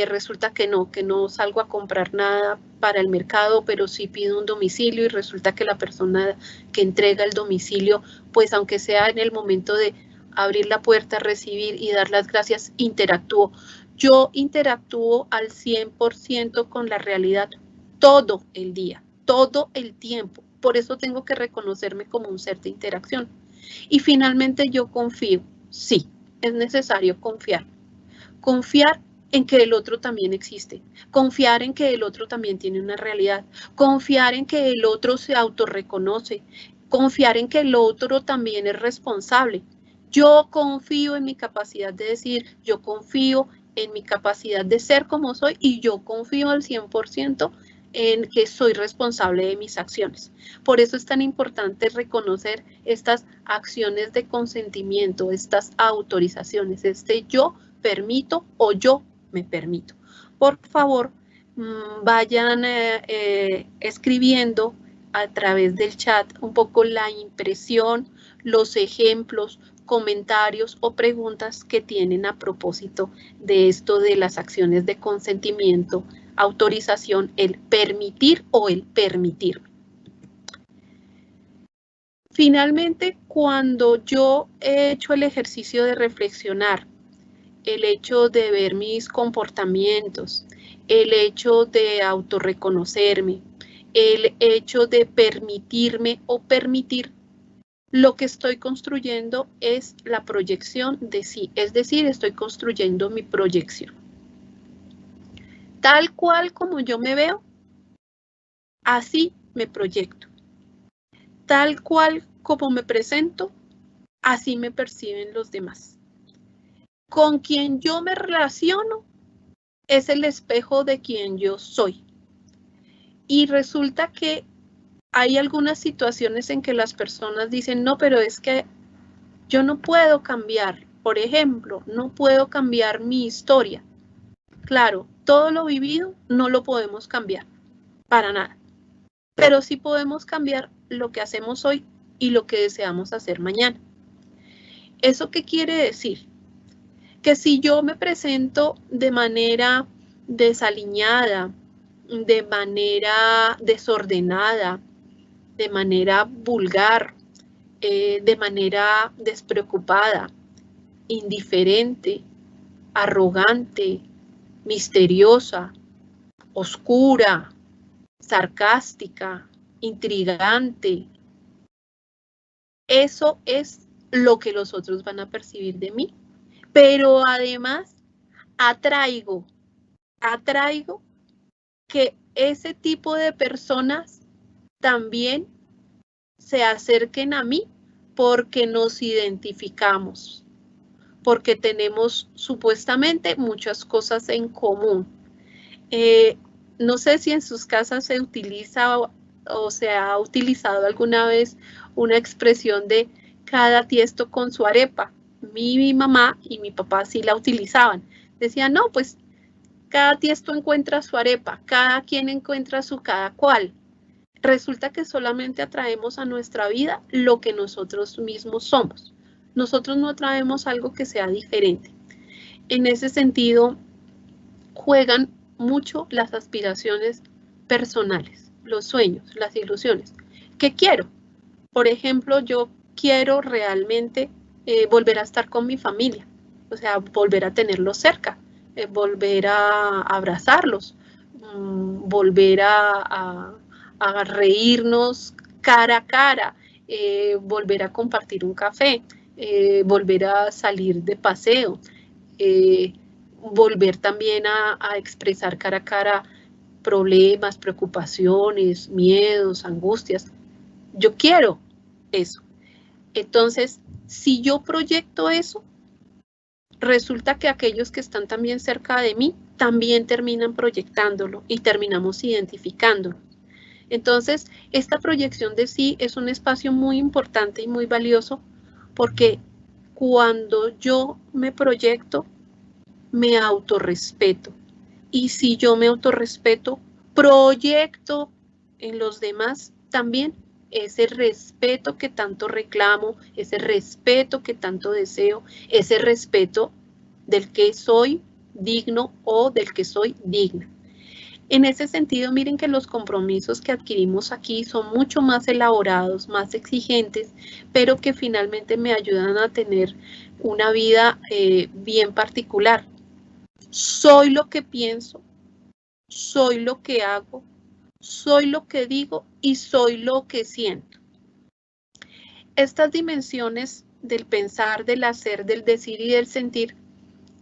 Resulta que no salgo a comprar nada para el mercado, pero sí pido un domicilio y resulta que la persona que entrega el domicilio, pues aunque sea en el momento de abrir la puerta, recibir y dar las gracias, interactúo. Yo interactúo al 100% con la realidad todo el día, todo el tiempo. Por eso tengo que reconocerme como un ser de interacción. Y finalmente yo confío. Sí, es necesario confiar. Confiar en que el otro también existe. Confiar en que el otro también tiene una realidad. Confiar en que el otro se autorreconoce. Confiar en que el otro también es responsable. Yo confío en mi capacidad de decir, yo confío en mi capacidad de ser como soy y yo confío al 100% en que soy responsable de mis acciones. Por eso es tan importante reconocer estas acciones de consentimiento, estas autorizaciones, yo permito o yo me permito. Por favor, vayan escribiendo a través del chat un poco la impresión, los ejemplos, comentarios o preguntas que tienen a propósito de esto de las acciones de consentimiento, autorización, el permitir o el permitirme. Finalmente, cuando yo he hecho el ejercicio de reflexionar, el hecho de ver mis comportamientos, el hecho de autorreconocerme, el hecho de permitirme o permitir, lo que estoy construyendo es la proyección de sí, es decir, estoy construyendo mi proyección. Tal cual como yo me veo, así me proyecto. Tal cual como me presento, así me perciben los demás. Con quien yo me relaciono es el espejo de quien yo soy. Y resulta que hay algunas situaciones en que las personas dicen, no, pero es que yo no puedo cambiar. Por ejemplo, no puedo cambiar mi historia. Claro, Todo lo vivido no lo podemos cambiar, para nada. Pero sí podemos cambiar lo que hacemos hoy y lo que deseamos hacer mañana. ¿Eso qué quiere decir? Que si yo me presento de manera desaliñada, de manera desordenada, de manera vulgar, de manera despreocupada, indiferente, arrogante, misteriosa, oscura, sarcástica, intrigante, eso es lo que los otros van a percibir de mí. Pero además atraigo que ese tipo de personas también se acerquen a mí porque nos identificamos, porque tenemos supuestamente muchas cosas en común. No sé si en sus casas se utiliza o se ha utilizado alguna vez una expresión de cada tiesto con su arepa. Mi mamá y mi papá sí la utilizaban. Decían, no, pues cada tiesto encuentra su arepa, cada quien encuentra su cada cual. Resulta que solamente atraemos a nuestra vida lo que nosotros mismos somos. Nosotros no atraemos algo que sea diferente. En ese sentido, juegan mucho las aspiraciones personales, los sueños, las ilusiones. ¿Qué quiero? Por ejemplo, yo quiero realmente volver a estar con mi familia, o sea, volver a tenerlos cerca, volver a abrazarlos, volver a reírnos cara a cara, volver a compartir un café, volver a salir de paseo, volver también a expresar cara a cara problemas, preocupaciones, miedos, angustias. Yo quiero eso. Entonces, si yo proyecto eso, resulta que aquellos que están también cerca de mí también terminan proyectándolo y terminamos identificándolo. Entonces, esta proyección de sí es un espacio muy importante y muy valioso porque cuando yo me proyecto, me autorrespeto. Y si yo me autorrespeto, proyecto en los demás también ese respeto que tanto reclamo, ese respeto que tanto deseo, ese respeto del que soy digno o del que soy digna. En ese sentido, miren que los compromisos que adquirimos aquí son mucho más elaborados, más exigentes, pero que finalmente me ayudan a tener una vida bien particular. Soy lo que pienso, soy lo que hago, soy lo que digo y soy lo que siento. Estas dimensiones del pensar, del hacer, del decir y del sentir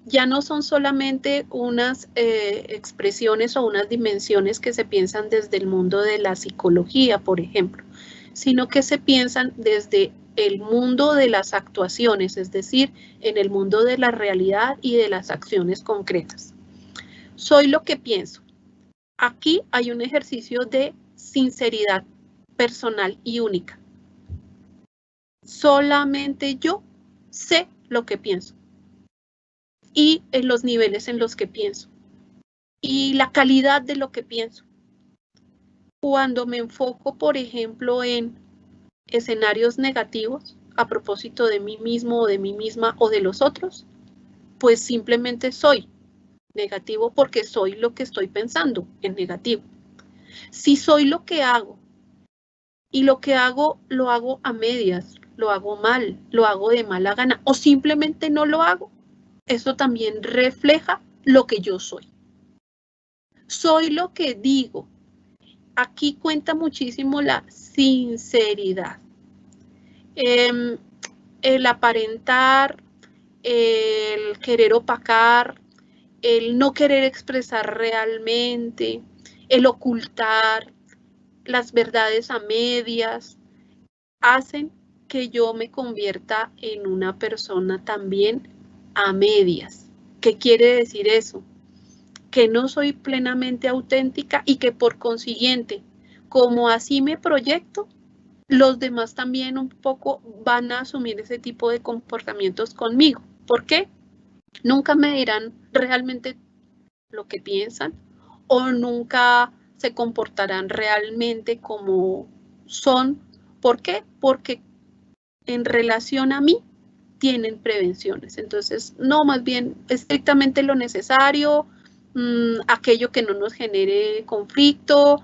ya no son solamente unas expresiones o unas dimensiones que se piensan desde el mundo de la psicología, por ejemplo, sino que se piensan desde el mundo de las actuaciones, es decir, en el mundo de la realidad y de las acciones concretas. Soy lo que pienso. Aquí hay un ejercicio de sinceridad personal y única. Solamente yo sé lo que pienso y en los niveles en los que pienso y la calidad de lo que pienso. Cuando me enfoco, por ejemplo, en escenarios negativos a propósito de mí mismo o de mí misma o de los otros, pues simplemente soy negativo porque soy lo que estoy pensando en negativo. Si soy lo que hago y lo que hago lo hago a medias, lo hago mal, lo hago de mala gana o simplemente no lo hago, eso también refleja lo que yo soy. Soy lo que digo. Aquí cuenta muchísimo la sinceridad. El aparentar, el querer opacar, el no querer expresar realmente, el ocultar, las verdades a medias, hacen que yo me convierta en una persona también a medias. ¿Qué quiere decir eso? Que no soy plenamente auténtica y que por consiguiente, como así me proyecto, los demás también un poco van a asumir ese tipo de comportamientos conmigo. ¿Por qué? Nunca me dirán realmente lo que piensan, o nunca se comportarán realmente como son. ¿Por qué? Porque en relación a mí tienen prevenciones. Entonces, no, más bien estrictamente lo necesario, aquello que no nos genere conflicto,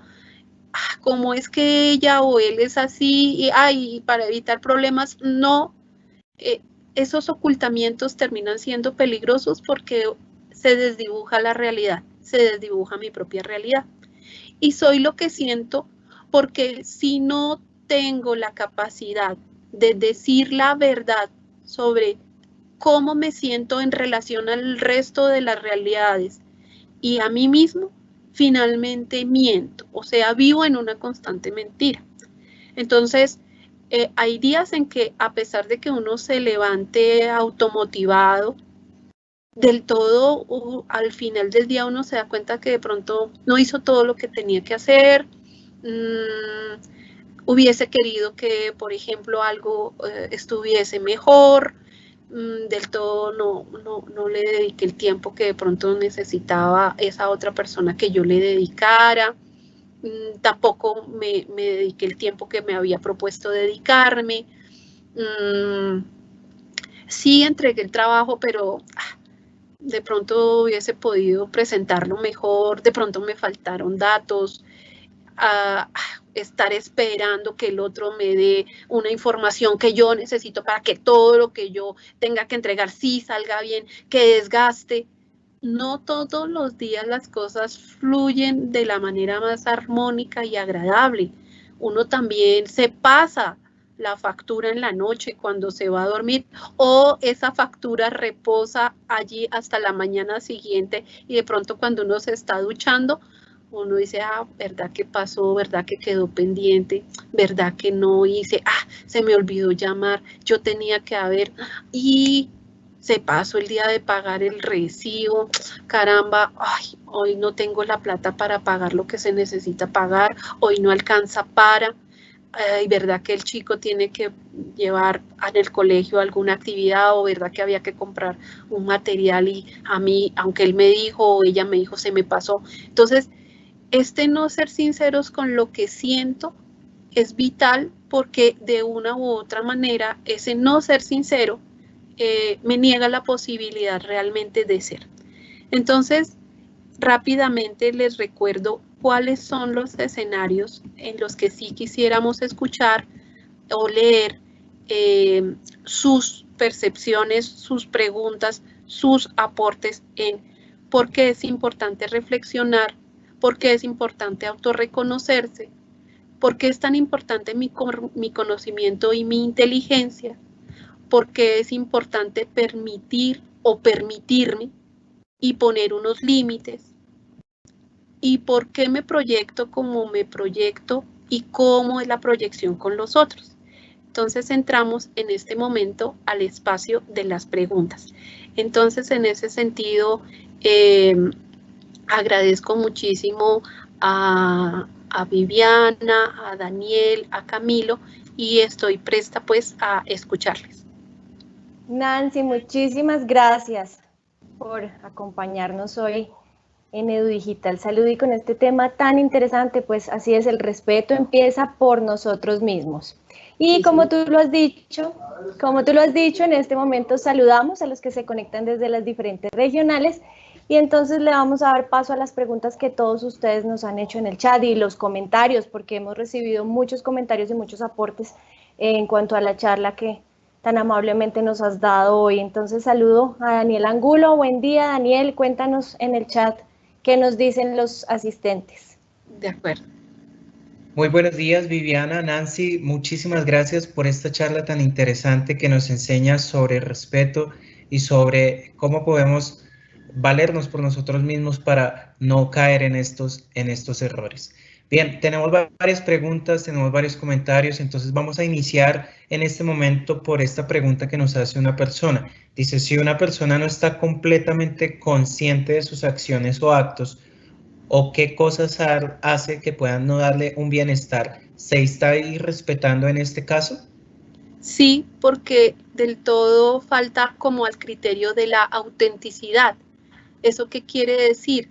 como es que ella o él es así, y para evitar problemas, no. Esos ocultamientos terminan siendo peligrosos porque se desdibuja la realidad, se desdibuja mi propia realidad. Y soy lo que siento porque si no tengo la capacidad de decir la verdad sobre cómo me siento en relación al resto de las realidades y a mí mismo, finalmente miento, o sea, vivo en una constante mentira. Entonces, hay días en que a pesar de que uno se levante automotivado, del todo, al final del día uno se da cuenta que de pronto no hizo todo lo que tenía que hacer, hubiese querido que, por ejemplo, algo estuviese mejor, del todo no le dediqué el tiempo que de pronto necesitaba esa otra persona que yo le dedicara, tampoco me dediqué el tiempo que me había propuesto dedicarme, sí entregué el trabajo, pero de pronto hubiese podido presentarlo mejor, de pronto me faltaron datos, estar esperando que el otro me dé una información que yo necesito para que todo lo que yo tenga que entregar sí salga bien, que desgaste. No todos los días las cosas fluyen de la manera más armónica y agradable. Uno también se pasa la factura en la noche cuando se va a dormir, o esa factura reposa allí hasta la mañana siguiente y de pronto cuando uno se está duchando, uno dice, ¿verdad que pasó? ¿Verdad que quedó pendiente? ¿Verdad que no hice? Se me olvidó llamar, yo tenía que haber, y se pasó el día de pagar el recibo, caramba, hoy no tengo la plata para pagar lo que se necesita pagar, hoy no alcanza para, verdad que el chico tiene que llevar en el colegio alguna actividad, o verdad que había que comprar un material y a mí, aunque él me dijo o ella me dijo, se me pasó. Entonces, no ser sinceros con lo que siento es vital, porque de una u otra manera ese no ser sincero me niega la posibilidad realmente de ser. Entonces, rápidamente les recuerdo cuáles son los escenarios en los que sí quisiéramos escuchar o leer sus percepciones, sus preguntas, sus aportes en por qué es importante reflexionar, por qué es importante autorreconocerse, por qué es tan importante mi conocimiento y mi inteligencia, por qué es importante permitir o permitirme y poner unos límites, y por qué me proyecto como me proyecto y cómo es la proyección con los otros. Entonces entramos en este momento al espacio de las preguntas. Entonces, en ese sentido, agradezco muchísimo a Viviana, a Daniel, a Camilo, y estoy presta pues a escucharles. Nancy, muchísimas gracias por acompañarnos hoy en EduDigital Salud y con este tema tan interesante. Pues así es, el respeto empieza por nosotros mismos. Y sí, como tú lo has dicho, en este momento saludamos a los que se conectan desde las diferentes regionales, y entonces le vamos a dar paso a las preguntas que todos ustedes nos han hecho en el chat y los comentarios, porque hemos recibido muchos comentarios y muchos aportes en cuanto a la charla que tan amablemente nos has dado hoy. Entonces saludo a Daniel Angulo. Buen día, Daniel, cuéntanos en el chat qué nos dicen los asistentes. De acuerdo. Muy buenos días, Viviana, Nancy, muchísimas gracias por esta charla tan interesante que nos enseña sobre el respeto y sobre cómo podemos valernos por nosotros mismos para no caer en estos errores. Bien, tenemos varias preguntas, tenemos varios comentarios, entonces vamos a iniciar en este momento por esta pregunta que nos hace una persona. Dice, si una persona no está completamente consciente de sus acciones o actos, o qué cosas hace que puedan no darle un bienestar, ¿se está irrespetando en este caso? Sí, porque del todo falta como al criterio de la autenticidad. ¿Eso qué quiere decir?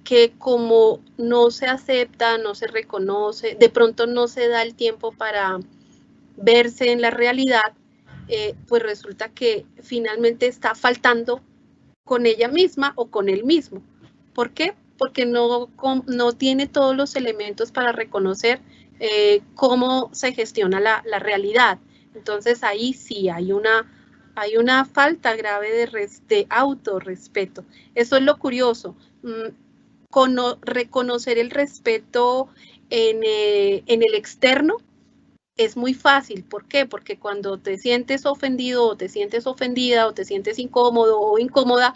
que como no se acepta, no se reconoce, de pronto no se da el tiempo para verse en la realidad, pues resulta que finalmente está faltando con ella misma o con él mismo. ¿Por qué? Porque no tiene todos los elementos para reconocer cómo se gestiona la realidad. Entonces ahí sí hay una falta grave de autorrespeto. Eso es lo curioso. Reconocer el respeto en el externo es muy fácil. ¿Por qué? Porque cuando te sientes ofendido o te sientes ofendida o te sientes incómodo o incómoda,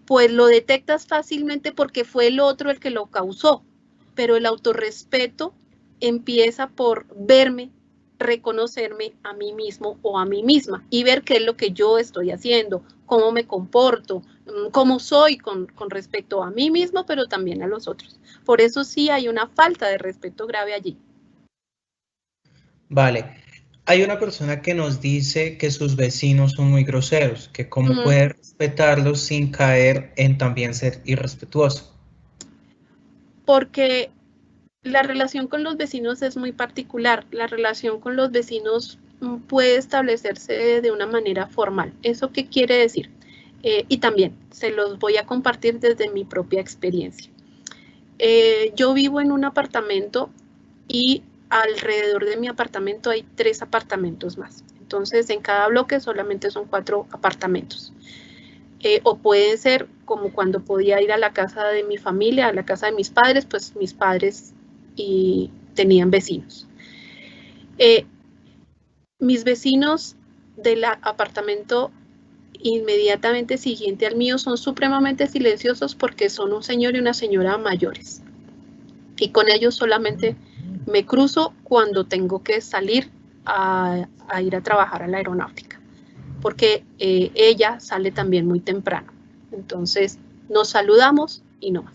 pues lo detectas fácilmente porque fue el otro el que lo causó. Pero el autorrespeto empieza por verme, reconocerme a mí mismo o a mí misma y ver qué es lo que yo estoy haciendo, cómo me comporto, cómo soy con respecto a mí mismo, pero también a los otros. Por eso sí hay una falta de respeto grave allí. Vale. Hay una persona que nos dice que sus vecinos son muy groseros, que cómo puede respetarlos sin caer en también ser irrespetuoso. Porque la relación con los vecinos es muy particular. La relación con los vecinos puede establecerse de una manera formal. ¿Eso qué quiere decir? Y también se los voy a compartir desde mi propia experiencia. Yo vivo en un apartamento y alrededor de mi apartamento hay 3 apartamentos más. Entonces, en cada bloque solamente son 4 apartamentos. O pueden ser como cuando podía ir a la casa de mi familia, a la casa de mis padres, pues mis padres tenían vecinos. Mis vecinos del apartamento inmediatamente siguiente al mío son supremamente silenciosos porque son un señor y una señora mayores. Y con ellos solamente me cruzo cuando tengo que salir a ir a trabajar a la aeronáutica, porque ella sale también muy temprano. Entonces nos saludamos y no más.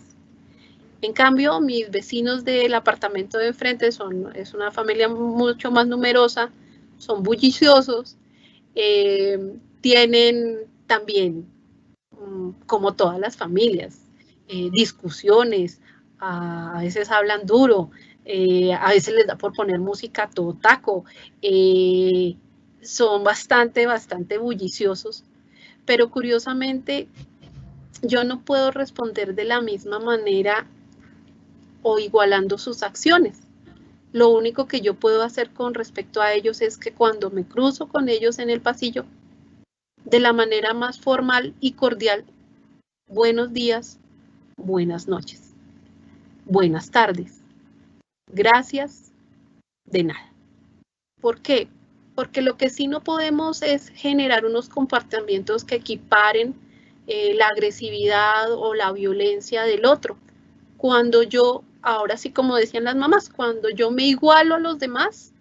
En cambio, mis vecinos del apartamento de enfrente es una familia mucho más numerosa, son bulliciosos, tienen también, como todas las familias, discusiones, a veces hablan duro, a veces les da por poner música a todo taco, son bastante bulliciosos, pero curiosamente yo no puedo responder de la misma manera o igualando sus acciones. Lo único que yo puedo hacer con respecto a ellos es que cuando me cruzo con ellos en el pasillo, de la manera más formal y cordial, buenos días, buenas noches, buenas tardes, gracias, de nada. ¿Por qué? Porque lo que sí no podemos es generar unos comportamientos que equiparen la agresividad o la violencia del otro. Cuando yo, ahora sí como decían las mamás, cuando yo me igualo a los demás,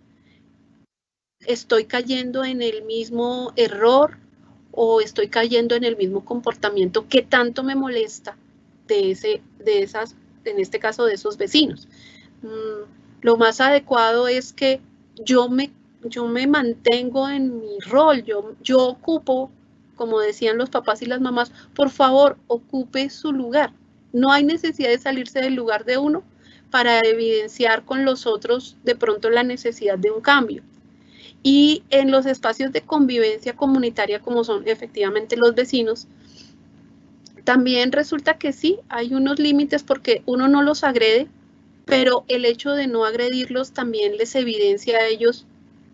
estoy cayendo en el mismo error o estoy cayendo en el mismo comportamiento que tanto me molesta en este caso de esos vecinos. Lo más adecuado es que yo me mantengo en mi rol, yo ocupo, como decían los papás y las mamás, por favor, ocupe su lugar. No hay necesidad de salirse del lugar de uno para evidenciar con los otros de pronto la necesidad de un cambio. Y en los espacios de convivencia comunitaria, como son efectivamente los vecinos, también resulta que sí, hay unos límites porque uno no los agrede, pero el hecho de no agredirlos también les evidencia a ellos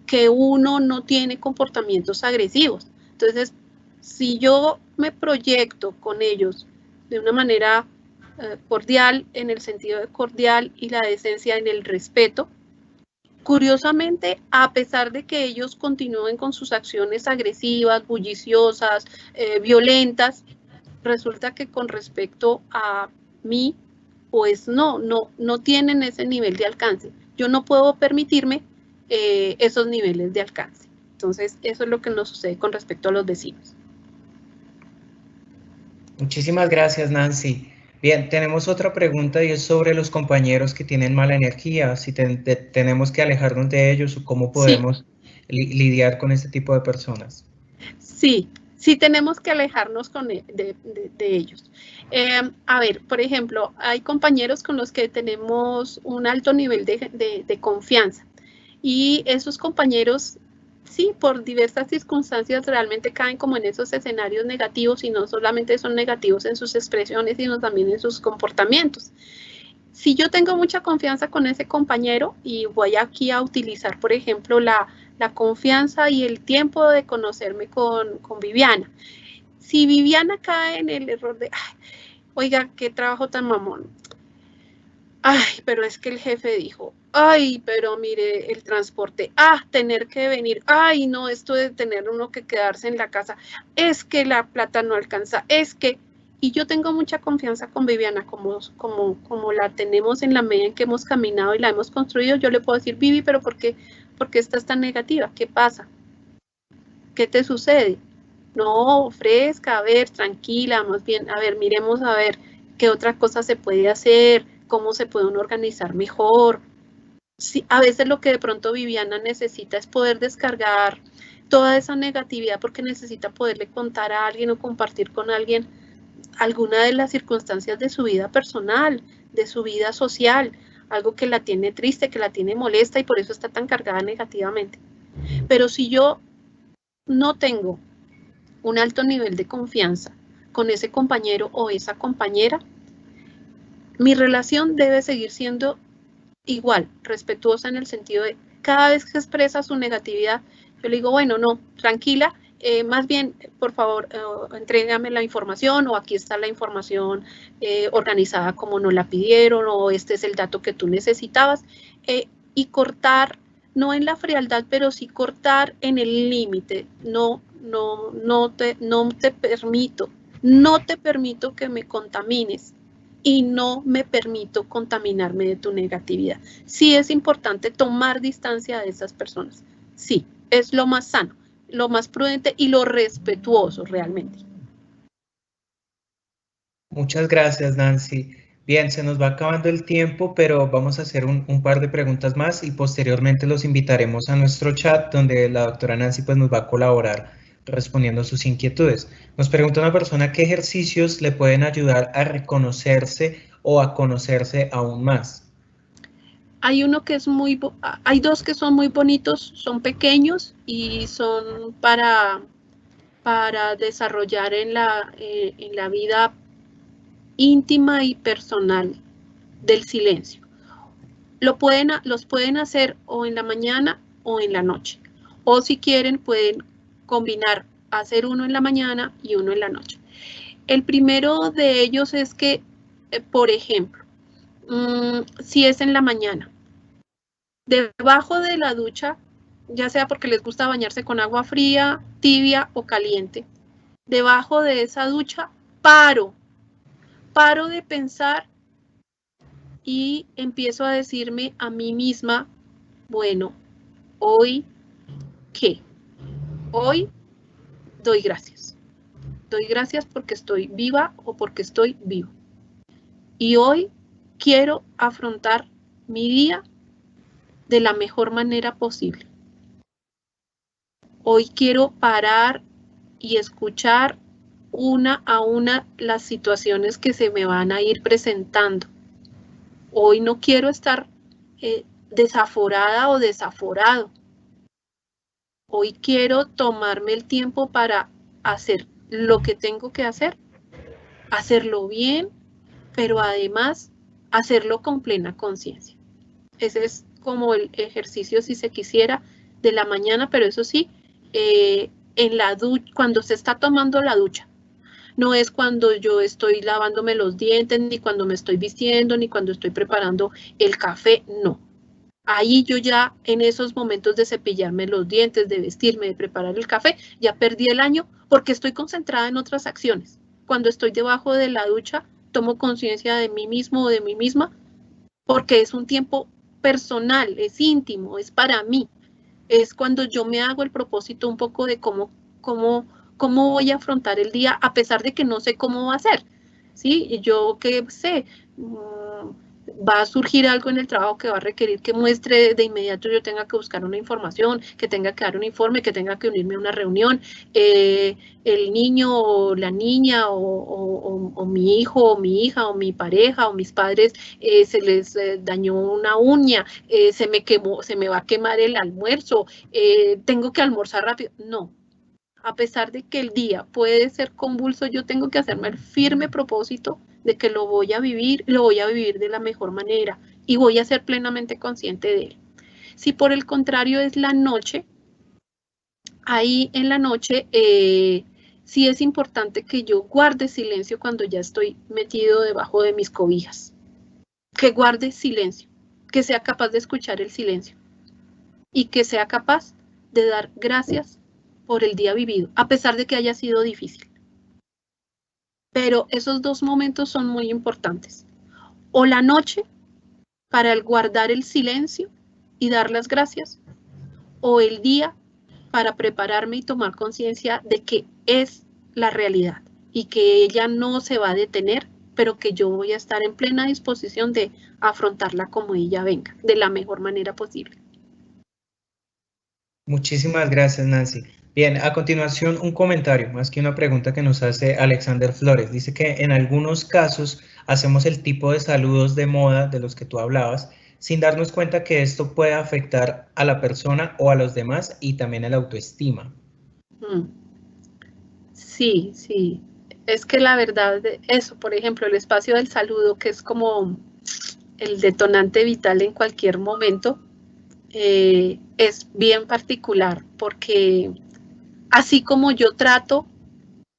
que uno no tiene comportamientos agresivos. Entonces, si yo me proyecto con ellos de una manera cordial, en el sentido de cordial y la decencia en el respeto, curiosamente, a pesar de que ellos continúen con sus acciones agresivas, bulliciosas, violentas, resulta que con respecto a mí, pues no tienen ese nivel de alcance. Yo no puedo permitirme esos niveles de alcance. Entonces, eso es lo que nos sucede con respecto a los vecinos. Muchísimas gracias, Nancy. Bien, tenemos otra pregunta y es sobre los compañeros que tienen mala energía, si tenemos que alejarnos de ellos o cómo podemos lidiar con este tipo de personas. Sí, sí tenemos que alejarnos de ellos. A ver, por ejemplo, hay compañeros con los que tenemos un alto nivel de confianza y esos compañeros, sí, por diversas circunstancias realmente caen como en esos escenarios negativos y no solamente son negativos en sus expresiones, sino también en sus comportamientos. Si yo tengo mucha confianza con ese compañero y voy aquí a utilizar, por ejemplo, la confianza y el tiempo de conocerme con Viviana. Si Viviana cae en el error de, ay, oiga, qué trabajo tan mamón. Ay, pero es que el jefe dijo, ay, pero mire el transporte, tener que venir, ay, no, esto de tener uno que quedarse en la casa, es que la plata no alcanza, es que, y yo tengo mucha confianza con Viviana, como la tenemos en la medida en que hemos caminado y la hemos construido, yo le puedo decir, Vivi, pero ¿por qué estás tan negativa? ¿Qué pasa? ¿Qué te sucede? No, fresca, a ver, tranquila, más bien, a ver, miremos a ver qué otra cosa se puede hacer, cómo se puede uno organizar mejor. Sí, a veces lo que de pronto Viviana necesita es poder descargar toda esa negatividad porque necesita poderle contar a alguien o compartir con alguien alguna de las circunstancias de su vida personal, de su vida social, algo que la tiene triste, que la tiene molesta y por eso está tan cargada negativamente. Pero si yo no tengo un alto nivel de confianza con ese compañero o esa compañera, mi relación debe seguir siendo igual, respetuosa en el sentido de cada vez que expresa su negatividad, yo le digo, bueno, no, tranquila, más bien, por favor, entrégame la información o aquí está la información organizada como nos la pidieron o este es el dato que tú necesitabas y cortar, no en la frialdad, pero sí cortar en el límite, no te permito que me contamines y no me permito contaminarme de tu negatividad. Sí es importante tomar distancia de esas personas. Sí, es lo más sano, lo más prudente y lo respetuoso realmente. Muchas gracias, Nancy. Bien, se nos va acabando el tiempo, pero vamos a hacer un par de preguntas más y posteriormente los invitaremos a nuestro chat donde la doctora Nancy pues, nos va a colaborar respondiendo a sus inquietudes. Nos pregunta una persona qué ejercicios le pueden ayudar a reconocerse o a conocerse aún más. Hay dos que son muy bonitos, son pequeños y son para desarrollar en la vida íntima y personal del silencio. Los pueden hacer o en la mañana o en la noche. O si quieren, pueden combinar, hacer uno en la mañana y uno en la noche. El primero de ellos es que, por ejemplo, si es en la mañana, debajo de la ducha, ya sea porque les gusta bañarse con agua fría, tibia o caliente, debajo de esa ducha, paro de pensar y empiezo a decirme a mí misma, bueno, hoy, ¿qué? Hoy doy gracias. Doy gracias porque estoy viva o porque estoy vivo. Y hoy quiero afrontar mi día de la mejor manera posible. Hoy quiero parar y escuchar una a una las situaciones que se me van a ir presentando. Hoy no quiero estar desaforada o desaforado. Hoy quiero tomarme el tiempo para hacer lo que tengo que hacer, hacerlo bien, pero además hacerlo con plena conciencia. Ese es como el ejercicio, si se quisiera, de la mañana, pero eso sí, en la ducha, cuando se está tomando la ducha. No es cuando yo estoy lavándome los dientes, ni cuando me estoy vistiendo, ni cuando estoy preparando el café, no. Ahí yo ya en esos momentos de cepillarme los dientes, de vestirme, de preparar el café, ya perdí el año porque estoy concentrada en otras acciones. Cuando estoy debajo de la ducha, tomo conciencia de mí mismo o de mí misma porque es un tiempo personal, es íntimo, es para mí. Es cuando yo me hago el propósito un poco de cómo voy a afrontar el día a pesar de que no sé cómo va a ser, ¿sí? Yo qué sé, va a surgir algo en el trabajo que va a requerir que muestre de inmediato, yo tenga que buscar una información, que tenga que dar un informe, que tenga que unirme a una reunión, el niño o la niña o mi hijo o mi hija o mi pareja o mis padres se les dañó una uña, se me quemó, se me va a quemar el almuerzo, tengo que almorzar rápido. No. A pesar de que el día puede ser convulso, yo tengo que hacerme el firme propósito de que lo voy a vivir de la mejor manera y voy a ser plenamente consciente de él. Si por el contrario es la noche, ahí en la noche sí es importante que yo guarde silencio cuando ya estoy metido debajo de mis cobijas. Que guarde silencio, que sea capaz de escuchar el silencio y que sea capaz de dar gracias por el día vivido, a pesar de que haya sido difícil. Pero esos dos momentos son muy importantes. O la noche, para el guardar el silencio y dar las gracias, o el día, para prepararme y tomar conciencia de que es la realidad y que ella no se va a detener, pero que yo voy a estar en plena disposición de afrontarla como ella venga, de la mejor manera posible. Muchísimas gracias, Nancy. Bien, a continuación un comentario, más que una pregunta que nos hace Alexander Flores. Dice que en algunos casos hacemos el tipo de saludos de moda de los que tú hablabas, sin darnos cuenta que esto puede afectar a la persona o a los demás y también a la autoestima. Sí, sí. Es que la verdad, eso, por ejemplo, el espacio del saludo, que es como el detonante vital en cualquier momento, es bien particular, porque así como yo trato,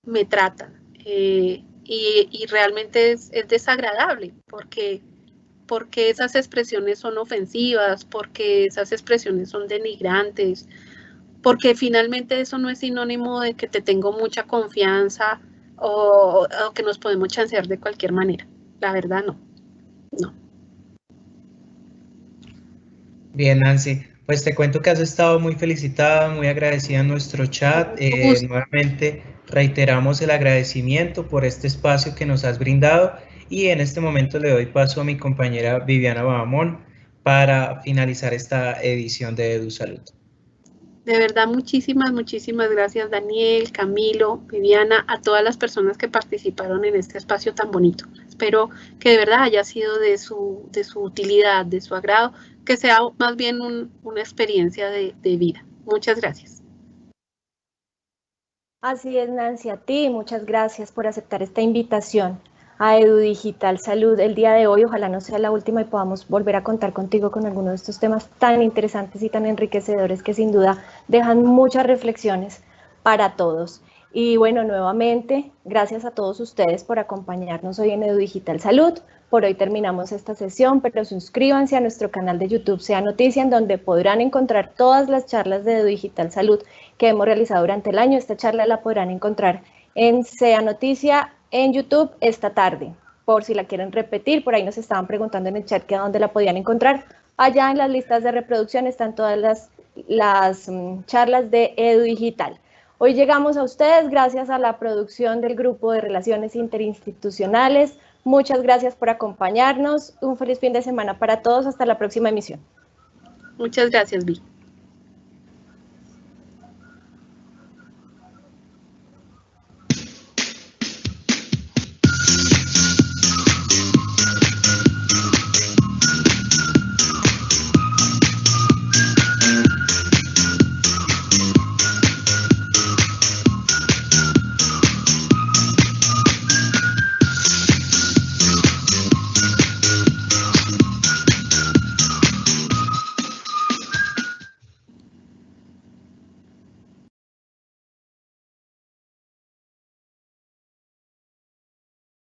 me tratan. Y realmente es desagradable, porque esas expresiones son ofensivas, porque esas expresiones son denigrantes, porque finalmente eso no es sinónimo de que te tengo mucha confianza o que nos podemos chancear de cualquier manera. La verdad, no. No. Bien, Nancy, pues te cuento que has estado muy felicitada, muy agradecida en nuestro chat. Nuevamente reiteramos el agradecimiento por este espacio que nos has brindado y en este momento le doy paso a mi compañera Viviana Bahamón para finalizar esta edición de EduSalud. De verdad, muchísimas gracias, Daniel, Camilo, Viviana, a todas las personas que participaron en este espacio tan bonito. Espero que de verdad haya sido de su utilidad, de su agrado, que sea más bien una experiencia de vida. Muchas gracias. Así es, Nancy, a ti muchas gracias por aceptar esta invitación a EduDigital Salud el día de hoy. Ojalá no sea la última y podamos volver a contar contigo con alguno de estos temas tan interesantes y tan enriquecedores que sin duda dejan muchas reflexiones para todos. Y bueno, nuevamente, gracias a todos ustedes por acompañarnos hoy en EduDigital Salud. Por hoy terminamos esta sesión, pero suscríbanse a nuestro canal de YouTube Sea Noticia, en donde podrán encontrar todas las charlas de EduDigital Salud que hemos realizado durante el año. Esta charla la podrán encontrar en Sea Noticia en YouTube esta tarde. Por si la quieren repetir, por ahí nos estaban preguntando en el chat que dónde la podían encontrar. Allá en las listas de reproducción están todas las charlas de EduDigital. Hoy llegamos a ustedes gracias a la producción del Grupo de Relaciones Interinstitucionales. Muchas gracias por acompañarnos. Un feliz fin de semana para todos. Hasta la próxima emisión. Muchas gracias, Vi.